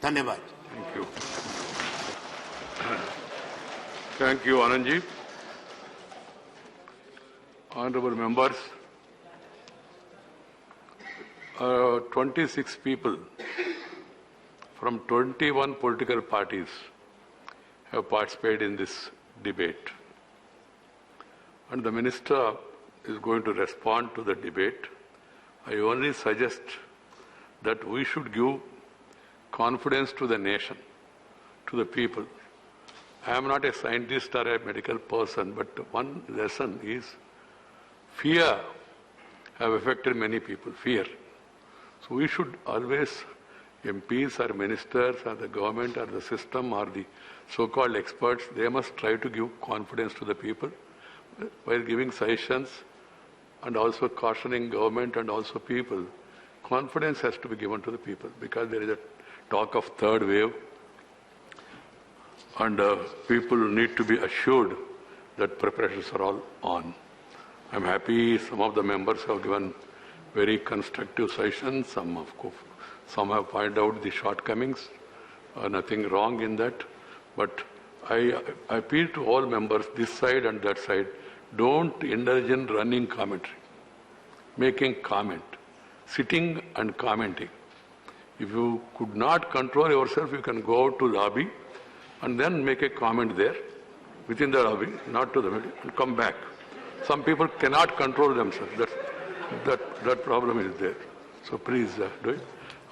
धन्यवाद। Thank you, Anandji. Honorable members, 26 people from 21 political parties have participated in this debate. And the minister is going to respond to the debate. I only suggest that we should give confidence to the nation, to the people. I am not a scientist or a medical person, but one lesson is fear have affected many people, fear. So we should always, MPs or ministers or the government or the system or the so-called experts, they must try to give confidence to the people while giving suggestions and also cautioning government and also people. Confidence has to be given to the people because there is a talk of third wave, and people need to be assured that preparations are all on. I'm happy some of the members have given very constructive suggestions. Some have pointed out the shortcomings. Nothing wrong in that. But I appeal to all members, this side and that side, don't indulge in running commentary, making comment, sitting and commenting. If you could not control yourself, you can go out to lobby and then make a comment there within the lobby, not to the middle, and come back. Some people cannot control themselves. That problem is there. So please do it.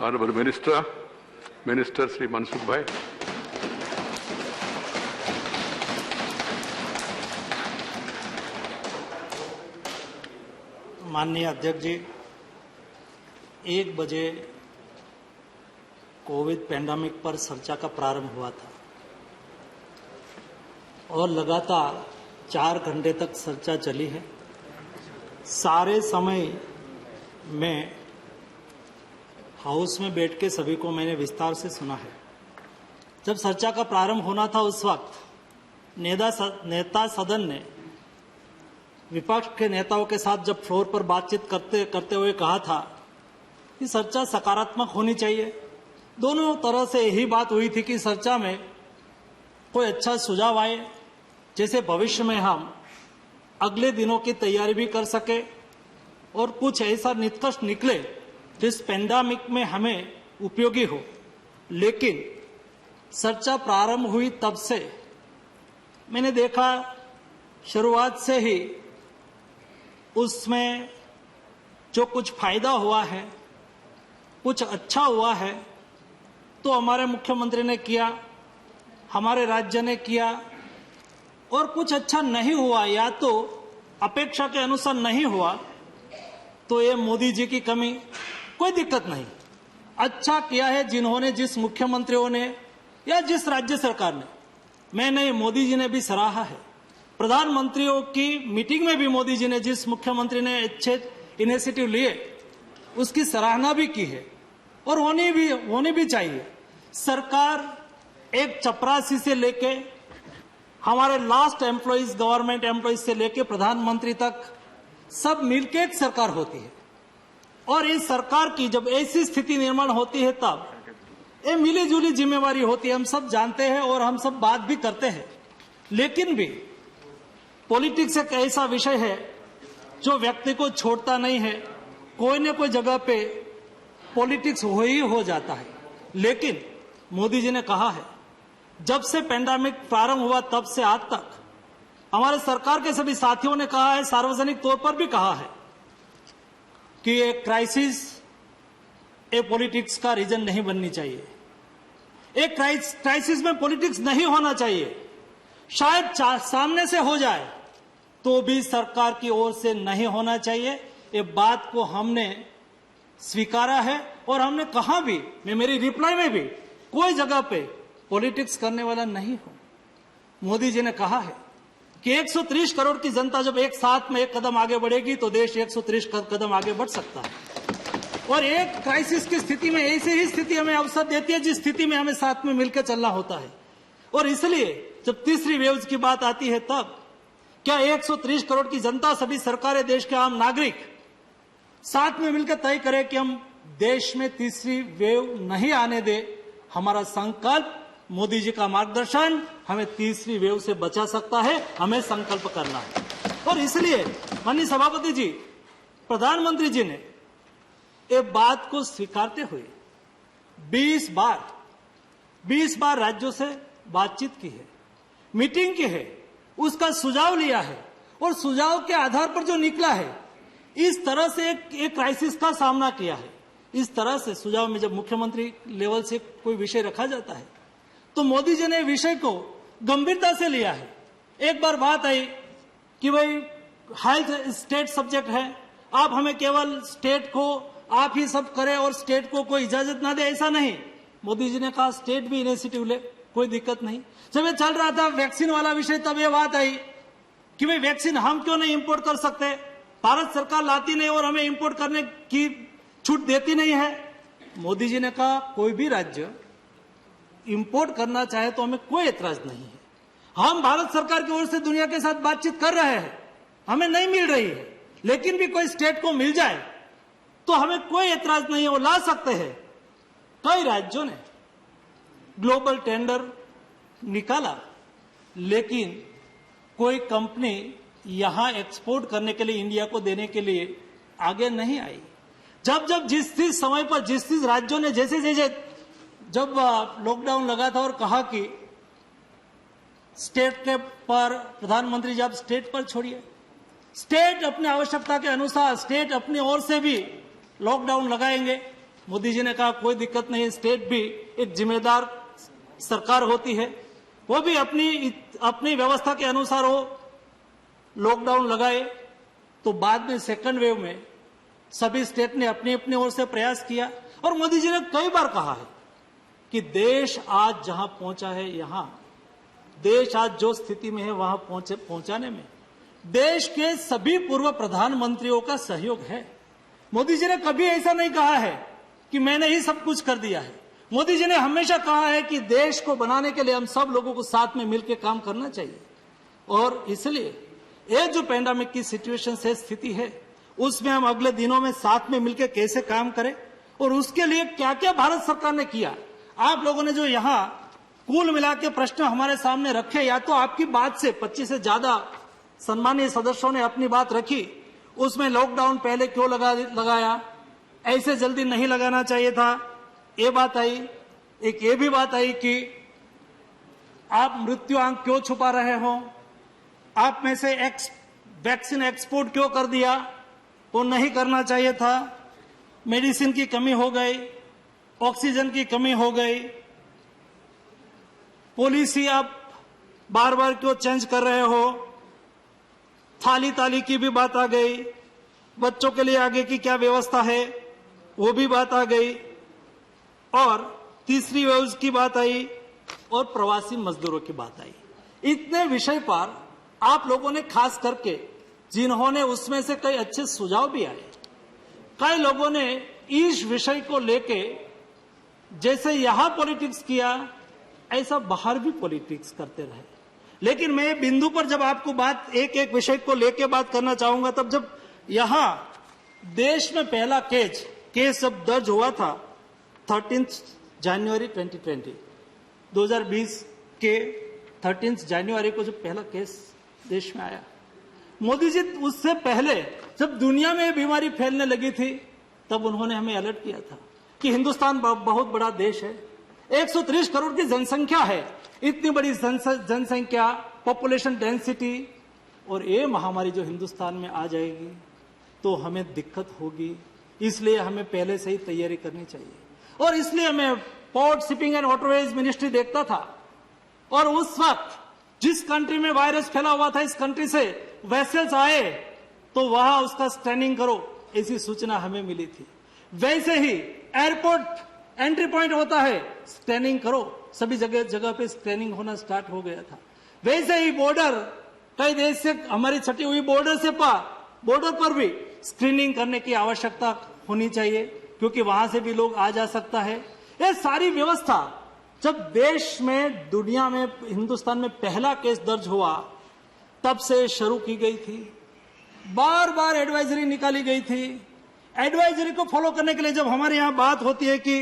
Honorable Minister Sri Mansukh Bhai. माननीय अध्यक्ष जी, 1 बजे Covid pandemic पर चर्चा का प्रारंभ हुआ था और लगातार 4 घंटे तक चर्चा चली है। सारे समय में हाउस में बैठ के सभी को मैंने विस्तार से सुना है। जब चर्चा का प्रारंभ होना था उस वक्त नेता सदन ने विपक्ष के नेताओं के साथ जब फ्लोर पर बातचीत करते हुए कहा था कि चर्चा सकारात्मक होनी चाहिए। दोनों तरह से यही बात हुई थी कि चर्चा में कोई अच्छा सुझाव आए, जैसे भविष्य में हम अगले दिनों की तैयारी भी कर सके और कुछ ऐसा निष्कर्ष निकले जिस पेंडेमिक में हमें उपयोगी हो। लेकिन चर्चा प्रारंभ हुई तब से मैंने देखा शुरुआत से ही उसमें जो कुछ फायदा हुआ है, कुछ अच्छा हुआ है तो हमारे मुख्यमंत्री ने किया, हमारे राज्य ने किया, और कुछ अच्छा नहीं हुआ या तो अपेक्षा के अनुसार नहीं हुआ तो ये मोदी जी की कमी, कोई दिक्कत नहीं। अच्छा किया है जिन्होंने, जिस मुख्यमंत्रियों ने या जिस राज्य सरकार ने, मैंने मोदी जी ने भी सराहा है। प्रधानमंत्रियों की मीटिंग में भी मोदी जी ने, जिस मुख्यमंत्री ने अच्छे इनिशिएटिव लिए उसकी सराहना भी की है और होने भी चाहिए। सरकार एक चपरासी से लेके हमारे लास्ट एम्प्लॉइज, गवर्नमेंट एम्प्लॉइज से लेके प्रधानमंत्री तक सब मिलके एक सरकार होती है और इस सरकार की जब ऐसी स्थिति निर्माण होती है तब ये मिली जुली जिम्मेवारी होती है। हम सब जानते हैं और हम सब बात भी करते हैं, लेकिन भी पॉलिटिक्स एक ऐसा विषय है जो व्यक्ति को छोड़ता नहीं है। कोई न कोई जगह पे पॉलिटिक्स हो जाता है। लेकिन मोदी जी ने कहा है, जब से पेंडेमिक प्रारंभ हुआ तब से आज तक हमारे सरकार के सभी साथियों ने कहा है, सार्वजनिक तौर पर भी कहा है कि ये क्राइसिस पॉलिटिक्स का रीजन नहीं बननी चाहिए। एक क्राइसिस में पॉलिटिक्स नहीं होना चाहिए। शायद सामने से हो जाए तो भी सरकार की ओर से नहीं होना चाहिए। ये बात को हमने स्वीकारा है और हमने कहा भी, मैं मेरी रिप्लाई में भी कोई जगह पे पॉलिटिक्स करने वाला नहीं हूं। मोदी जी ने कहा है कि 130 करोड़ की जनता जब एक साथ में एक कदम आगे बढ़ेगी तो देश 130 कदम आगे बढ़ सकता है। और एक क्राइसिस की स्थिति में ऐसी ही स्थिति हमें अवसर देती है जिस स्थिति में हमें साथ में मिलकर चलना होता है। और इसलिए जब तीसरी वेव की बात आती है तब क्या 130 करोड़ की जनता, सभी सरकारें, देश के आम नागरिक साथ में मिलकर तय करें कि हम देश में तीसरी वेव नहीं आने दे, हमारा संकल्प, मोदी जी का मार्गदर्शन हमें तीसरी वेव से बचा सकता है। हमें संकल्प करना है। और इसलिए माननीय सभापति जी, प्रधानमंत्री जी ने ये बात को स्वीकारते हुए 20 बार राज्यों से बातचीत की है, मीटिंग की है, उसका सुझाव लिया है और सुझाव के आधार पर जो निकला है, इस तरह से एक क्राइसिस का सामना किया है। इस तरह से सुझाव में जब मुख्यमंत्री लेवल से कोई विषय रखा जाता है तो मोदी जी ने विषय को गंभीरता से लिया है। एक बार बात आई कि भाई हेल्थ स्टेट सब्जेक्ट है, आप हमें केवल स्टेट को आप ही सब करें और स्टेट को कोई इजाजत ना दे, ऐसा नहीं। मोदी जी ने कहा स्टेट भी इनिशिएटिव ले, कोई दिक्कत नहीं। जब ये चल रहा था वैक्सीन वाला विषय, तब ये बात आई कि भाई वैक्सीन हम क्यों नहीं इंपोर्ट कर सकते, भारत सरकार लाती नहीं और हमें इंपोर्ट करने की छूट देती नहीं है। मोदी जी ने कहा कोई भी राज्य इंपोर्ट करना चाहे तो हमें कोई एतराज नहीं है। हम भारत सरकार की ओर से दुनिया के साथ बातचीत कर रहे हैं, हमें नहीं मिल रही है, लेकिन भी कोई स्टेट को मिल जाए तो हमें कोई एतराज नहीं है, वो ला सकते हैं। कई राज्यों ने ग्लोबल टेंडर निकाला, लेकिन कोई कंपनी यहां एक्सपोर्ट करने के लिए, इंडिया को देने के लिए आगे नहीं आई। जब जिस समय पर जिस राज्यों ने जैसे जब लॉकडाउन लगा था और कहा कि स्टेट के पर प्रधानमंत्री जब स्टेट पर छोड़िए, स्टेट अपने आवश्यकता के अनुसार स्टेट अपनी ओर से भी लॉकडाउन लगाएंगे। मोदी जी ने कहा कोई दिक्कत नहीं, स्टेट भी एक जिम्मेदार सरकार होती है, वो भी अपनी व्यवस्था के अनुसार वो लॉकडाउन लगाए। तो बाद में सेकंड वेव में सभी स्टेट ने अपनी अपनी ओर से प्रयास किया और मोदी जी ने कई बार कहा है कि देश आज जहां पहुंचा है, यहां देश आज जो स्थिति में है वहां पहुंचाने में देश के सभी पूर्व प्रधानमंत्रियों का सहयोग है। मोदी जी ने कभी ऐसा नहीं कहा है कि मैंने ही सब कुछ कर दिया है। मोदी जी ने हमेशा कहा है कि देश को बनाने के लिए हम सब लोगों को साथ में मिलकर काम करना चाहिए। और इसलिए ये जो पैंडेमिक की सिचुएशन से स्थिति है, उसमें हम अगले दिनों में साथ में मिलकर कैसे काम करें और उसके लिए क्या क्या भारत सरकार ने किया। आप लोगों ने जो यहाँ कुल मिला के प्रश्न हमारे सामने रखे, या तो आपकी बात से 25 से ज्यादा सम्मानीय सदस्यों ने अपनी बात रखी, उसमें लॉकडाउन पहले क्यों लगाया, ऐसे जल्दी नहीं लगाना चाहिए था, ये बात आई। एक ये भी बात आई कि आप मृत्यु आंक क्यों छुपा रहे हो, आप में से वैक्सीन एक्सपोर्ट क्यों कर दिया, वो नहीं करना चाहिए था। मेडिसिन की कमी हो गई, ऑक्सीजन की कमी हो गई, पॉलिसी आप बार बार क्यों चेंज कर रहे हो, थाली की भी बात आ गई, बच्चों के लिए आगे की क्या व्यवस्था है वो भी बात आ गई, और तीसरी वेव की बात आई और प्रवासी मजदूरों की बात आई। इतने विषय पर आप लोगों ने खास करके, जिन्होंने उसमें से कई अच्छे सुझाव भी आए, कई लोगों ने इस विषय को लेके जैसे यहां पॉलिटिक्स किया, ऐसा बाहर भी पॉलिटिक्स करते रहे। लेकिन मैं बिंदु पर जब आपको बात एक एक विषय को लेके बात करना चाहूंगा, तब जब यहां देश में पहला केस जब दर्ज हुआ था 13 जनवरी 2020 के 13 जनवरी को जब पहला केस देश में आया, मोदी जी उससे पहले जब दुनिया में ये बीमारी फैलने लगी थी, तब उन्होंने हमें अलर्ट किया था कि हिंदुस्तान बहुत बड़ा देश है, 130 करोड़ की जनसंख्या है, इतनी बड़ी जनसंख्या, पॉपुलेशन डेंसिटी, और ये महामारी जो हिंदुस्तान में आ जाएगी तो हमें दिक्कत होगी, इसलिए हमें पहले से ही तैयारी करनी चाहिए। और इसलिए मैं port, shipping and waterways ministry देखता था, और उस वक्त जिस कंट्री में वायरस फैला हुआ था, इस कंट्री से वेसल्स आए तो वहां उसका स्कैनिंग करो, ऐसी सूचना हमें मिली थी। वैसे ही एयरपोर्ट एंट्री पॉइंट होता है, स्कैनिंग करो, सभी जगह पे स्कैनिंग होना स्टार्ट हो गया था। वैसे ही बॉर्डर, कई देश से हमारी छटी हुई बॉर्डर पर भी स्क्रीनिंग करने की आवश्यकता होनी चाहिए, क्योंकि वहां से भी लोग आ जा सकता है। ये सारी व्यवस्था जब देश में, दुनिया में, हिंदुस्तान में पहला केस दर्ज हुआ, तब से शुरू की गई थी। बार बार एडवाइजरी निकाली गई थी। एडवाइजरी को फॉलो करने के लिए जब हमारे यहां बात होती है कि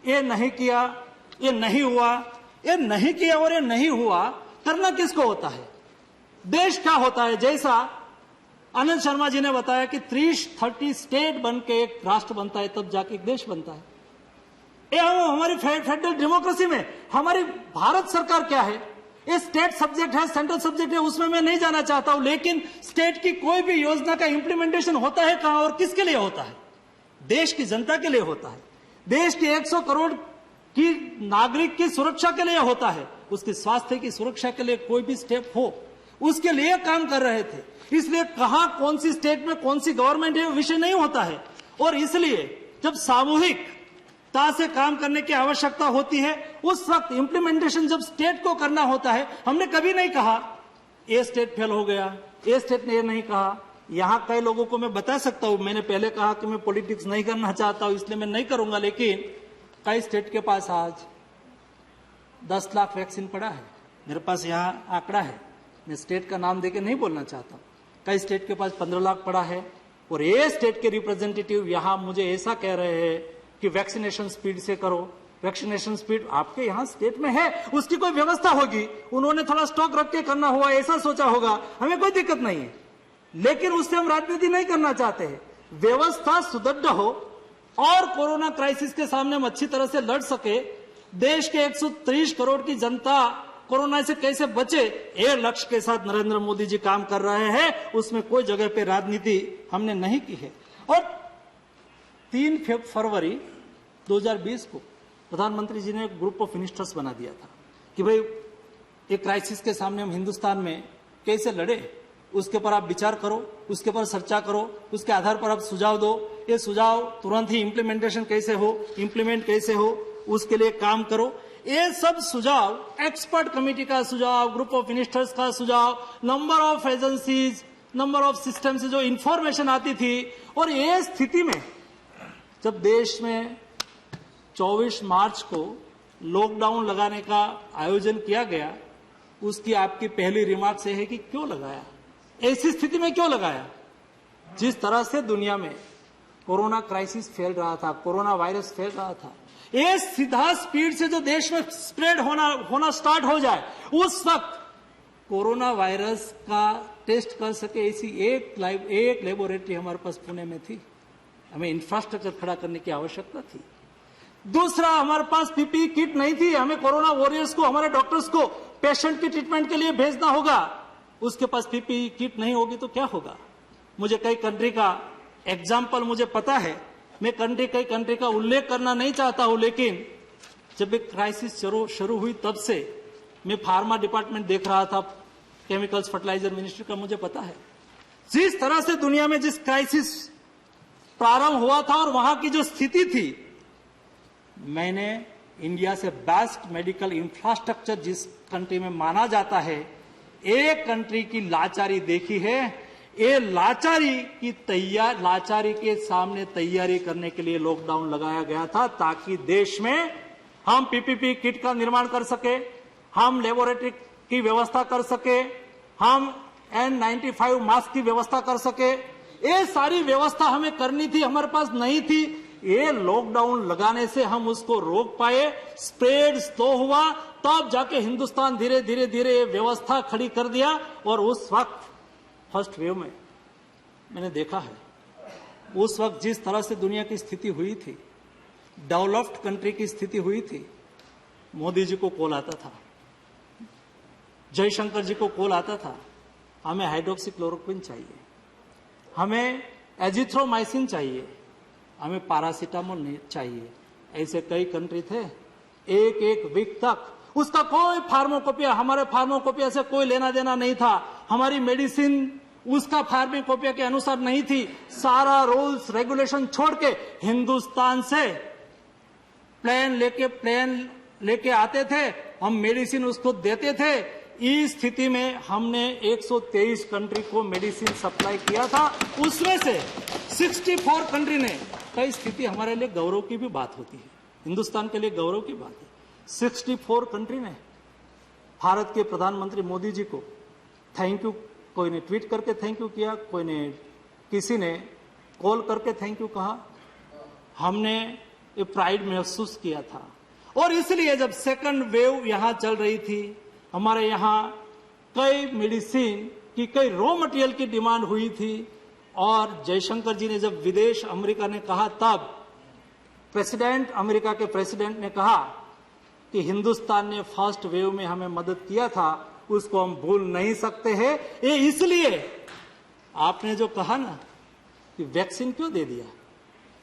ये नहीं किया, ये नहीं हुआ, ये नहीं किया और ये नहीं हुआ, करना किसको होता है? देश क्या होता है? जैसा आनंद शर्मा जी ने बताया कि 30 स्टेट बन के एक राष्ट्र बनता है, तब जाके एक देश बनता है। ये हमारी फेडरल डेमोक्रेसी में हमारी भारत सरकार क्या है? ये स्टेट सब्जेक्ट है, सेंट्रल सब्जेक्ट है, उसमें मैं नहीं जाना चाहता हूं, लेकिन स्टेट की कोई भी योजना का इंप्लीमेंटेशन होता है कहां और किसके लिए होता है? देश की जनता के लिए होता है, देश के 100 करोड़ की नागरिक की सुरक्षा के लिए होता है, उसके स्वास्थ्य की सुरक्षा के लिए कोई भी स्टेप हो उसके लिए काम कर रहे थे। इसलिए कहां कौन सी स्टेट में कौन सी गवर्नमेंट है विषय नहीं होता है, और इसलिए जब सामूहिकता से काम करने की आवश्यकता होती है उस वक्त इंप्लीमेंटेशन जब स्टेट को करना होता है। हमने कभी नहीं कहा ये स्टेट फेल हो गया, ये स्टेट ने ये नहीं कहा। यहां कई लोगों को मैं बता सकता हूं, मैंने पहले कहा कि मैं पॉलिटिक्स नहीं करना चाहता हूं इसलिए मैं नहीं करूंगा, लेकिन कई स्टेट के पास आज 10 लाख वैक्सीन पड़ा है। मेरे पास यहां आंकड़ा है, मैं स्टेट का नाम देके नहीं बोलना चाहता। कई स्टेट के पास 15 लाख पड़ा है, और ये स्टेट के रिप्रेजेंटेटिव यहां मुझे ऐसा कह रहे हैं कि वैक्सीनेशन स्पीड से करो। वैक्सीनेशन स्पीड आपके यहां स्टेट में है, उसकी कोई व्यवस्था होगी, उन्होंने थोड़ा स्टॉक रख के करना हुआ, ऐसा सोचा होगा, हमें कोई दिक्कत नहीं है, लेकिन उससे हम राजनीति नहीं करना चाहते हैं। व्यवस्था सुदृढ़ हो और कोरोना क्राइसिस के सामने हम अच्छी तरह से लड़ सके, देश के 130 करोड़ की जनता कोरोना से कैसे बचे, ये लक्ष्य के साथ नरेंद्र मोदी जी काम कर रहे हैं। उसमें कोई जगह पे राजनीति हमने नहीं की है। और 3 फरवरी 2020 को प्रधानमंत्री जी ने एक ग्रुप ऑफ मिनिस्टर्स बना दिया था कि भाई एक क्राइसिस के सामने हम हिंदुस्तान में कैसे लड़े, उसके पर आप विचार करो, उसके पर चर्चा करो, उसके आधार पर आप सुझाव दो। ये सुझाव तुरंत ही इंप्लीमेंटेशन कैसे हो, इंप्लीमेंट कैसे हो, उसके लिए काम करो। ये सब सुझाव एक्सपर्ट कमेटी का सुझाव, ग्रुप ऑफ मिनिस्टर्स का सुझाव, number of agencies, number of system से जो इंफॉर्मेशन आती थी, और ये स्थिति में जब देश में 24 मार्च को लॉकडाउन लगाने का आयोजन किया गया, उसकी आपकी पहली रिमार्क से है कि क्यों लगाया, ऐसी स्थिति में क्यों लगाया? जिस तरह से दुनिया में कोरोना क्राइसिस फैल रहा था, कोरोना वायरस फैल रहा था, ये सीधा स्पीड से जो देश में स्प्रेड होना स्टार्ट हो जाए, उस वक्त कोरोना वायरस का टेस्ट कर सके ऐसी एक लेबोरेटरी हमारे पास पुणे में थी। हमें इंफ्रास्ट्रक्चर खड़ा करने की आवश्यकता थी। दूसरा, हमारे पास पीपीई किट नहीं थी, हमें कोरोना वॉरियर्स को, हमारे डॉक्टर्स को पेशेंट की ट्रीटमेंट के लिए भेजना होगा, उसके पास पीपीई किट नहीं होगी तो क्या होगा? मुझे कई कंट्री का एग्जाम्पल मुझे पता है, मैं कई कंट्री का उल्लेख करना नहीं चाहता हूं, लेकिन जब एक क्राइसिस शुरू हुई तब से मैं फार्मा डिपार्टमेंट देख रहा था, केमिकल्स फर्टिलाइजर मिनिस्ट्री का, मुझे पता है जिस तरह से दुनिया में जिस क्राइसिस प्रारंभ हुआ था और वहां की जो स्थिति थी, मैंने इंडिया से बेस्ट मेडिकल इंफ्रास्ट्रक्चर जिस कंट्री में माना जाता है, एक कंट्री की लाचारी देखी है। ये लाचारी के सामने तैयारी करने के लिए लॉकडाउन लगाया गया था, ताकि देश में हम पीपीपी किट का निर्माण कर सके, हम लेबोरेटरी की व्यवस्था कर सके, हम N95 मास्क की व्यवस्था कर सके। ये सारी व्यवस्था हमें करनी थी, हमारे पास नहीं थी। ये लॉकडाउन लगाने से हम उसको रोक पाए, स्प्रेड स्लो हुआ, तब जाके हिंदुस्तान धीरे धीरे व्यवस्था खड़ी कर दिया। और उस वक्त फर्स्ट वेव में मैंने देखा है, उस वक्त जिस तरह से दुनिया की स्थिति हुई थी, डेवलप्ड कंट्री की स्थिति हुई थी, मोदी जी को कॉल आता था, जयशंकर जी को कॉल आता था, हमें हाइड्रोक्सीक्लोरोक्विन चाहिए, हमें एजिथ्रोमाइसिन चाहिए, हमें पैरासीटामोल चाहिए। ऐसे कई कंट्री थे, एक वीक तक उसका कोई फार्माकोपिया, हमारे फार्माकोपिया से कोई लेना देना नहीं था, हमारी मेडिसिन उसका फार्माकोपिया के अनुसार नहीं थी। सारा रूल्स रेगुलेशन छोड़ के हिंदुस्तान से प्लेन लेके आते थे, हम मेडिसिन उसको देते थे। इस स्थिति में हमने 123 कंट्री को मेडिसिन सप्लाई किया था, उसमें से 64 कंट्री ने, कई स्थिति हमारे लिए गौरव की भी बात होती है, हिंदुस्तान के लिए गौरव की बात है, 64 कंट्री ने भारत के प्रधानमंत्री मोदी जी को थैंक यू, कोई ने ट्वीट करके थैंक यू किया, कोई ने, किसी ने कॉल करके थैंक यू कहा। हमने ये प्राइड महसूस किया था। और इसलिए जब सेकंड वेव यहां चल रही थी, हमारे यहां कई मेडिसिन की, कई रॉ मटेरियल की डिमांड हुई थी, और जयशंकर जी ने जब विदेश अमेरिका ने कहा, तब प्रेसिडेंट, अमेरिका के प्रेसिडेंट ने कहा कि हिंदुस्तान ने फर्स्ट वेव में हमें मदद किया था, उसको हम भूल नहीं सकते हैं। ये इसलिए आपने जो कहा ना कि वैक्सीन क्यों दे दिया,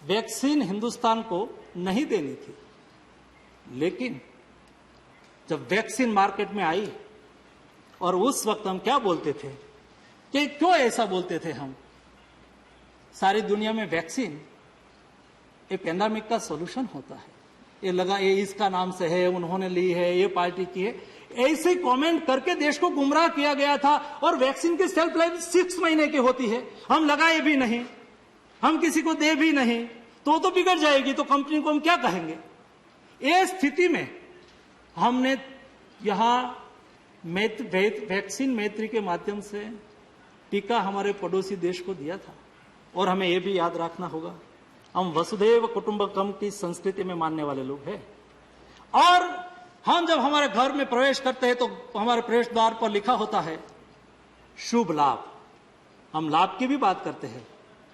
वैक्सीन हिंदुस्तान को नहीं देनी थी, लेकिन जब वैक्सीन मार्केट में आई, और उस वक्त हम क्या बोलते थे कि क्यों ऐसा बोलते थे हम, सारी दुनिया में वैक्सीन ये पेंडेमिक का सॉल्यूशन होता है, ये लगा ये इसका नाम से है, उन्होंने ली है, ये पार्टी की है, ऐसे कमेंट करके देश को गुमराह किया गया था। और वैक्सीन की शेल्फ लाइफ 6 महीने की होती है, हम लगाए भी नहीं, हम किसी को दे भी नहीं, तो बिगड़ जाएगी, तो कंपनी को हम क्या कहेंगे। इस स्थिति में हमने यहां वैक्सीन मैत्री के माध्यम से टीका हमारे पड़ोसी देश को दिया था। और हमें यह भी याद रखना होगा, हम वसुधैव कुटुंबकम की संस्कृति में मानने वाले लोग हैं, और हम जब हमारे घर में प्रवेश करते हैं तो हमारे प्रवेश द्वार पर लिखा होता है शुभ लाभ। हम लाभ की भी बात करते हैं,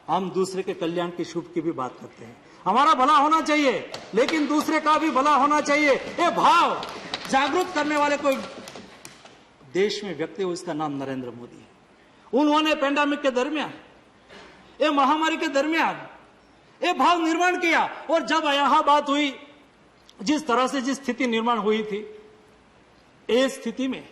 हम दूसरे के कल्याण की, शुभ की भी बात करते हैं। हमारा भला होना चाहिए, लेकिन दूसरे का भी भला होना चाहिए, ये भाव जागरूक करने वाले कोई देश में व्यक्ति हो, इसका नाम नरेंद्र मोदी है। उन्होंने पेंडेमिक के दरमियान, ये महामारी के दरमियान ये भाव निर्माण किया। और जब यहां बात हुई, जिस तरह से जिस स्थिति निर्माण हुई थी, इस स्थिति में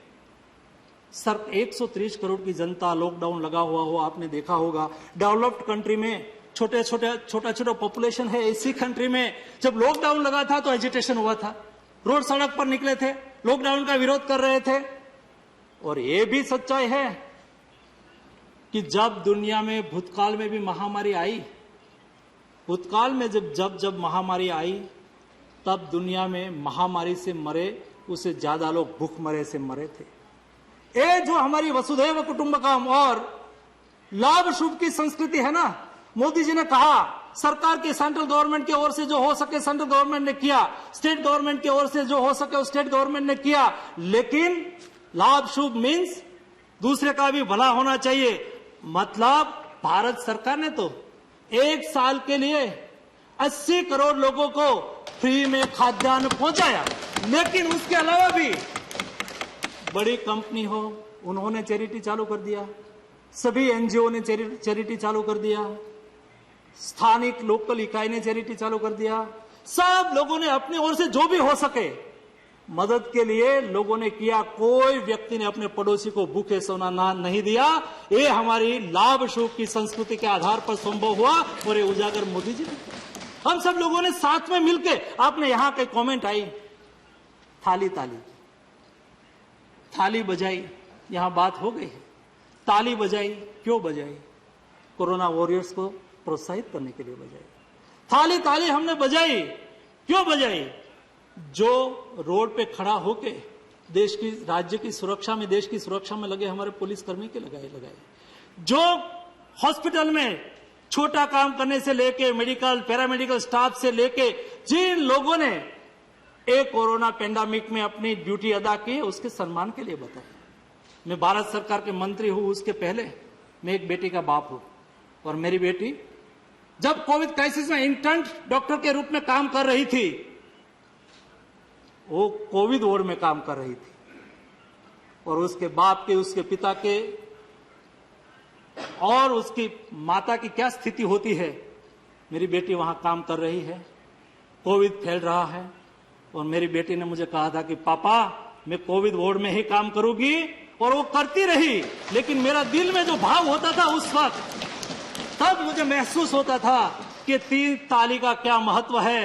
सर 130 करोड़ की जनता, लॉकडाउन लगा हुआ हो, आपने देखा होगा डेवलप्ड कंट्री में छोटा पॉपुलेशन है, ऐसी कंट्री में जब लॉकडाउन लगा था तो एजिटेशन हुआ था, रोड सड़क पर निकले थे, लॉकडाउन का विरोध कर रहे थे। और ये भी सच्चाई है कि जब दुनिया में भूतकाल में भी महामारी आई, भूतकाल में जब महामारी आई, तब दुनिया में महामारी से मरे उससे ज्यादा लोग भूखमरे से मरे थे। ये जो हमारी वसुधैव कुटुंबकम और लाभ शुभ की संस्कृति है ना, मोदी जी ने कहा सरकार की, सेंट्रल गवर्नमेंट की ओर से जो हो सके सेंट्रल गवर्नमेंट ने किया, स्टेट गवर्नमेंट की ओर से जो हो सके स्टेट गवर्नमेंट ने किया, लेकिन लाभ शुभ मीन्स दूसरे का भी भला होना चाहिए। मतलब भारत सरकार ने तो 1 साल के लिए 80 करोड़ लोगों को फ्री में खाद्यान्न पहुंचाया, लेकिन उसके अलावा भी बड़ी कंपनी हो, उन्होंने चैरिटी चालू कर दिया, सभी एनजीओ ने चैरिटी चालू कर दिया, स्थानिक लोकल इकाई ने चैरिटी चालू कर दिया, सब लोगों ने अपनी ओर से जो भी हो सके मदद के लिए लोगों ने किया। कोई व्यक्ति ने अपने पड़ोसी को भूखे सोना नहीं दिया। ये हमारी लाभ शुभ की संस्कृति के आधार पर संभव हुआ, और ये उजागर मोदी जी ने, हम सब लोगों ने साथ में मिलकर। आपने यहां के कमेंट आई, थाली बजाई, यहां बात हो गई है, ताली बजाई, क्यों बजाई? कोरोना वॉरियर्स को प्रोत्साहित करने के लिए बजाई। ताली हमने बजाई, क्यों बजाई? जो रोड पे खड़ा होके देश की, राज्य की सुरक्षा में, देश की सुरक्षा में लगे हमारे पुलिसकर्मी के लगाए, जो हॉस्पिटल में छोटा काम करने से लेके मेडिकल पैरामेडिकल स्टाफ से लेके जिन लोगों ने एक कोरोना पेंडेमिक में अपनी ड्यूटी अदा की, उसके सम्मान के लिए बताया। मैं भारत सरकार के मंत्री हूं, उसके पहले मैं एक बेटी का बाप हूं, और मेरी बेटी जब कोविड क्राइसिस में इंटर्न डॉक्टर के रूप में काम कर रही थी, वो कोविड वार्ड में काम कर रही थी, और उसके बाप के, उसके पिता के और उसकी माता की क्या स्थिति होती है। मेरी बेटी वहां काम कर रही है, कोविड फैल रहा है, और मेरी बेटी ने मुझे कहा था कि पापा मैं कोविड वार्ड में ही काम करूंगी, और वो करती रही। लेकिन मेरा दिल में जो भाव होता था उस वक्त, तब मुझे महसूस होता था कि 3 ताली का क्या महत्व है।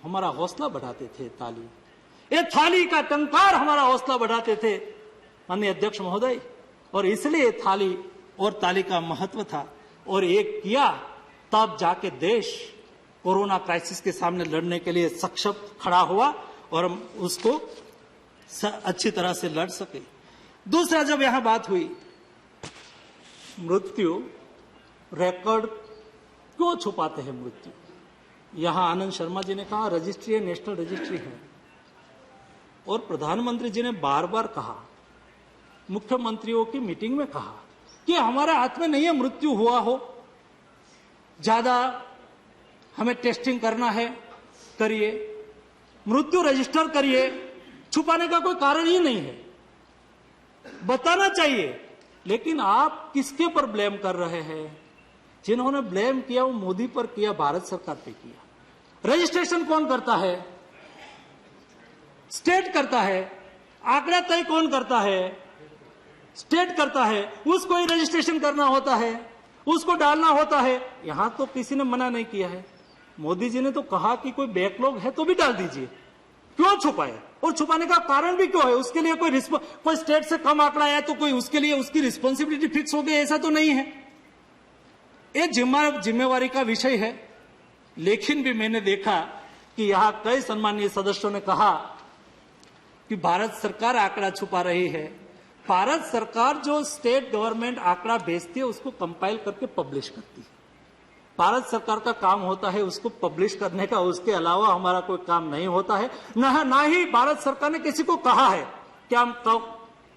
हमारा हौसला बढ़ाते थे ताली, ये थाली का टंकार हमारा हौसला बढ़ाते थे माननीय अध्यक्ष महोदय, और इसलिए थाली और ताली का महत्व था। और एक किया, तब जाके देश कोरोना क्राइसिस के सामने लड़ने के लिए सक्षम खड़ा हुआ, और हम उसको अच्छी तरह से लड़ सके। दूसरा, जब यहां बात हुई मृत्यु रिकॉर्ड, क्यों छुपाते हैं मृत्यु? यहां आनंद शर्मा जी ने कहा रजिस्ट्री है, नेशनल रजिस्ट्री है, और प्रधानमंत्री जी ने बार बार कहा, मुख्यमंत्रियों की मीटिंग में कहा कि हमारे हाथ में नहीं है मृत्यु हुआ हो, ज्यादा हमें टेस्टिंग करना है, करिए, मृत्यु रजिस्टर करिए, छुपाने का कोई कारण ही नहीं है, बताना चाहिए। लेकिन आप किसके पर ब्लेम कर रहे हैं? जिन्होंने ब्लेम किया वो मोदी पर किया, भारत सरकार पे किया। रजिस्ट्रेशन कौन करता है? स्टेट करता है। आंकड़ा तय कौन करता है? स्टेट करता है। उसको ही रजिस्ट्रेशन करना होता है, उसको डालना होता है। यहां तो किसी ने मना नहीं किया है। मोदी जी ने तो कहा कि कोई बैकलॉग है तो भी डाल दीजिए, क्यों छुपाए? और छुपाने का कारण भी क्यों है? उसके लिए कोई स्टेट से कम आंकड़ा आया तो कोई उसके लिए उसकी रिस्पॉन्सिबिलिटी फिक्स हो गई, ऐसा तो नहीं है। ये जिम्मेवारी का विषय है। लेकिन भी मैंने देखा कि यहां कई सम्मानीय सदस्यों ने कहा कि भारत सरकार आंकड़ा छुपा रही है। भारत सरकार जो स्टेट गवर्नमेंट आंकड़ा भेजती है उसको कंपाइल करके पब्लिश करती है। भारत सरकार का काम होता है उसको पब्लिश करने का, उसके अलावा हमारा कोई काम नहीं होता है। ना ही भारत सरकार ने किसी को कहा है कि हम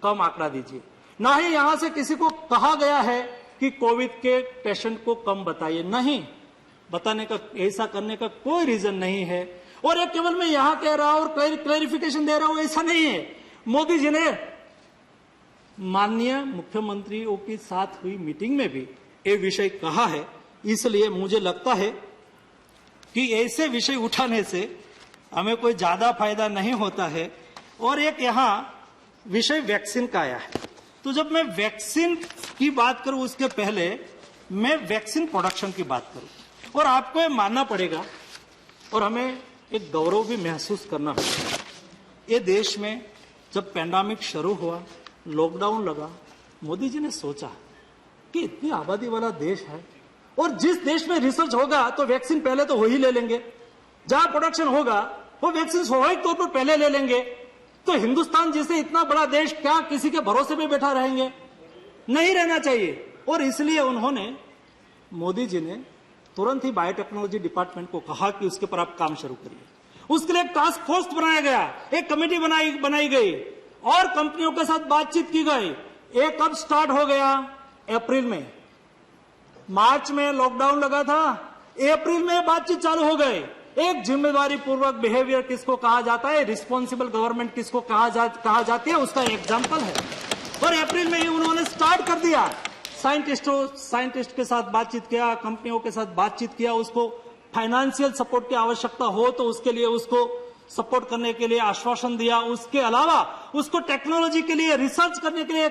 कम आंकड़ा दीजिए, ना ही यहां से किसी को कहा गया है कि कोविड के पेशेंट को कम बताइए। नहीं, बताने का, ऐसा करने का कोई रीजन नहीं है। और ये केवल मैं यहां कह रहा हूं और क्लैरिफिकेशन दे रहा हूं, ऐसा नहीं है। मोदी जी ने माननीय मुख्यमंत्रियों के साथ हुई मीटिंग में भी ये विषय कहा है। इसलिए मुझे लगता है कि ऐसे विषय उठाने से हमें कोई ज्यादा फायदा नहीं होता है। और एक यहां विषय वैक्सीन का आया है, तो जब मैं वैक्सीन की बात करूं उसके पहले मैं वैक्सीन प्रोडक्शन की बात करूं। और आपको ये मानना पड़ेगा और हमें एक गौरव भी महसूस करना होगा। ये देश में जब पैंडेमिक शुरू हुआ, लॉकडाउन लगा, मोदी जी ने सोचा कि इतनी आबादी वाला देश है और जिस देश में रिसर्च होगा तो वैक्सीन पहले तो वही ले लेंगे, जहां प्रोडक्शन होगा वो वैक्सीन स्वाभाविक तौर पर पहले ले लेंगे। तो हिंदुस्तान जैसे इतना बड़ा देश क्या किसी के भरोसे पे बैठा रहेंगे? नहीं रहना चाहिए। और इसलिए उन्होंने, मोदी जी ने तुरंत ही बायोटेक्नोलॉजी डिपार्टमेंट को कहा कि उसके पर आप काम शुरू करिए। उसके लिए एक टास्क फोर्स बनाया गया, एक कमेटी बनाई गई और कंपनियों के साथ बातचीत की गई। ये कब स्टार्ट हो गया? अप्रैल में। मार्च में लॉकडाउन लगा था, अप्रैल में बातचीत चालू हो गई। एक जिम्मेदारी पूर्वक बिहेवियर किसको कहा जाता है, रिस्पॉन्सिबल गवर्नमेंट किसको कहा जाती है, उसका एग्जाम्पल है। और अप्रैल में ही उन्होंने स्टार्ट कर दिया। साइंटिस्ट के साथ बातचीत किया, कंपनियों के साथ बातचीत किया, उसको फाइनेंशियल सपोर्ट की आवश्यकता हो तो उसके लिए उसको सपोर्ट करने के लिए आश्वासन दिया। उसके अलावा उसको टेक्नोलॉजी के लिए रिसर्च करने के लिए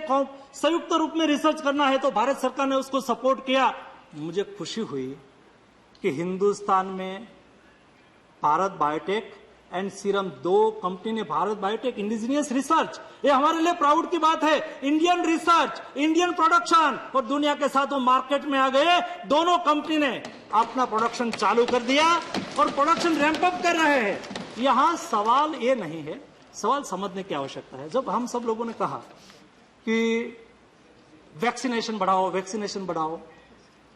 संयुक्त रूप में रिसर्च करना है तो भारत सरकार ने उसको सपोर्ट किया। मुझे खुशी हुई कि हिंदुस्तान में भारत बायोटेक एंड सीरम, दो कंपनी ने, भारत बायोटेक इंडिजिनियस रिसर्च, ये हमारे लिए प्राउड की बात है। इंडियन रिसर्च, इंडियन प्रोडक्शन, और दुनिया के साथ वो मार्केट में आ गए। दोनों कंपनी ने अपना प्रोडक्शन चालू कर दिया और प्रोडक्शन रैंप अप कर रहे हैं। यहां सवाल ये नहीं है, सवाल समझने की आवश्यकता है। जब हम सब लोगों ने कहा कि वैक्सीनेशन बढ़ाओ, वैक्सीनेशन बढ़ाओ,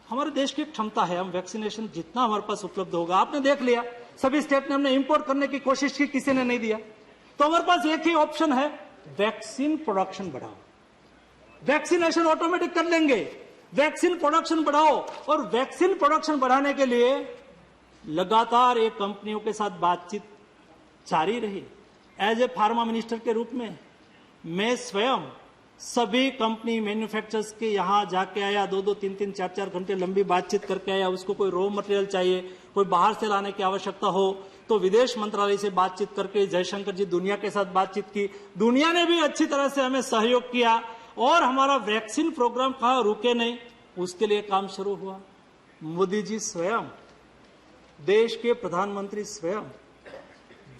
हमारे देश की क्षमता है, हम वैक्सीनेशन जितना हमारे पास उपलब्ध होगा, आपने देख लिया सभी स्टेट ने हमने इंपोर्ट करने की कोशिश की, किसी ने नहीं दिया। तो हमारे पास एक ही ऑप्शन है, वैक्सीन प्रोडक्शन बढ़ाओ, वैक्सीनेशन ऑटोमेटिक कर लेंगे। वैक्सीन प्रोडक्शन बढ़ाओ। और वैक्सीन प्रोडक्शन बढ़ाने के लिए लगातार एक कंपनियों के साथ बातचीत जारी रही। एज ए फार्मा मिनिस्टर के रूप में मैं स्वयं सभी कंपनी मैन्युफैक्चरर्स के यहां जाके आया, 2-2, 3-3, 4-4 घंटे लंबी बातचीत करके आया। उसको कोई रॉ मटेरियल चाहिए, कोई बाहर से लाने की आवश्यकता हो तो विदेश मंत्रालय से बातचीत करके जयशंकर जी दुनिया के साथ बातचीत की। दुनिया ने भी अच्छी तरह से हमें सहयोग किया और हमारा वैक्सीन प्रोग्राम कहाँ रुके नहीं, उसके लिए काम शुरू हुआ। मोदी जी स्वयं, देश के प्रधानमंत्री स्वयं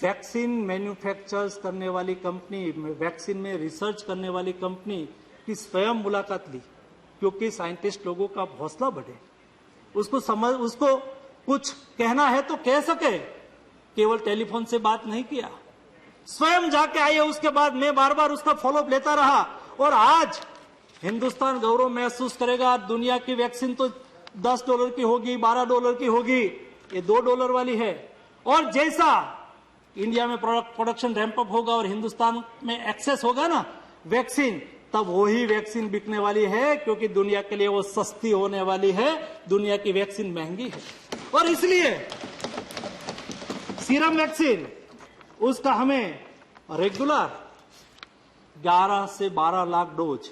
वैक्सीन मैन्युफैक्चर्स करने वाली कंपनी, वैक्सीन में रिसर्च करने वाली कंपनी की स्वयं मुलाकात ली, क्योंकि साइंटिस्ट लोगों का हौसला बढ़े, उसको कुछ कहना है तो कह सके। केवल टेलीफोन से बात नहीं किया, स्वयं जाके आए। उसके बाद मैं बार बार उसका फॉलोअप लेता रहा और आज हिंदुस्तान गौरव महसूस करेगा। दुनिया की वैक्सीन तो $10 की होगी, $12 की होगी, ये $2 वाली है। और जैसा इंडिया में प्रोडक्शन रैंप अप होगा और हिंदुस्तान में एक्सेस होगा ना वैक्सीन, तब वही वैक्सीन बिकने वाली है, क्योंकि दुनिया के लिए वो सस्ती होने वाली है। दुनिया की वैक्सीन महंगी है और इसलिए सीरम वैक्सीन उसका हमें रेगुलर 11 से 12 लाख डोज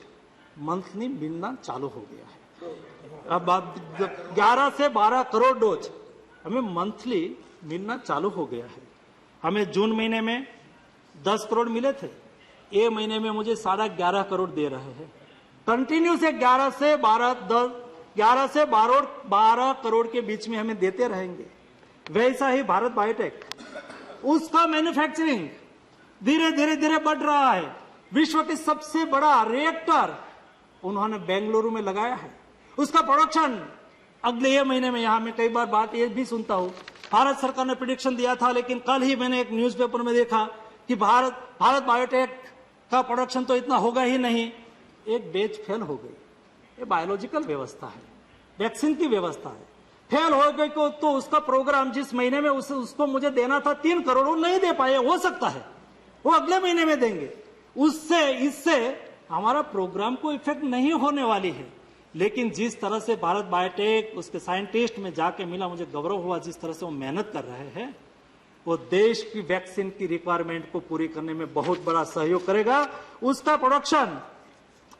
मंथली मिलना चालू हो गया है। अब 11 से 12 करोड़ डोज हमें मंथली मिलना चालू हो गया है। हमें जून महीने में 10 करोड़ मिले थे, ये महीने में मुझे 11.5 करोड़ दे रहे हैं। कंटिन्यू से 11 से 12 करोड़ के बीच में हमें देते रहेंगे। वैसा ही भारत बायोटेक, उसका मैन्युफैक्चरिंग धीरे धीरे बढ़ रहा है। विश्व के सबसे बड़ा रिएक्टर उन्होंने बेंगलुरु में लगाया है। उसका प्रोडक्शन अगले ये महीने में, यहां मैं कई बार बात ये भी सुनता हूं, भारत सरकार ने प्रेडिक्शन दिया था, लेकिन कल ही मैंने एक न्यूज़पेपर में देखा कि भारत बायोटेक का प्रोडक्शन तो इतना होगा ही नहीं, एक बैच फेल हो गई। ये बायोलॉजिकल व्यवस्था है, वैक्सीन की व्यवस्था है। फेल हो गई तो उसका प्रोग्राम जिस महीने में उसको मुझे देना था 3 करोड़, वो नहीं दे पाए। हो सकता है वो अगले महीने में देंगे। इससे हमारा प्रोग्राम को इफेक्ट नहीं होने वाली है। लेकिन जिस तरह से भारत बायोटेक उसके साइंटिस्ट में जाके मिला, मुझे गौरव हुआ जिस तरह से वो मेहनत कर रहे हैं। वो देश की वैक्सीन की रिक्वायरमेंट को पूरी करने में बहुत बड़ा सहयोग करेगा। उसका प्रोडक्शन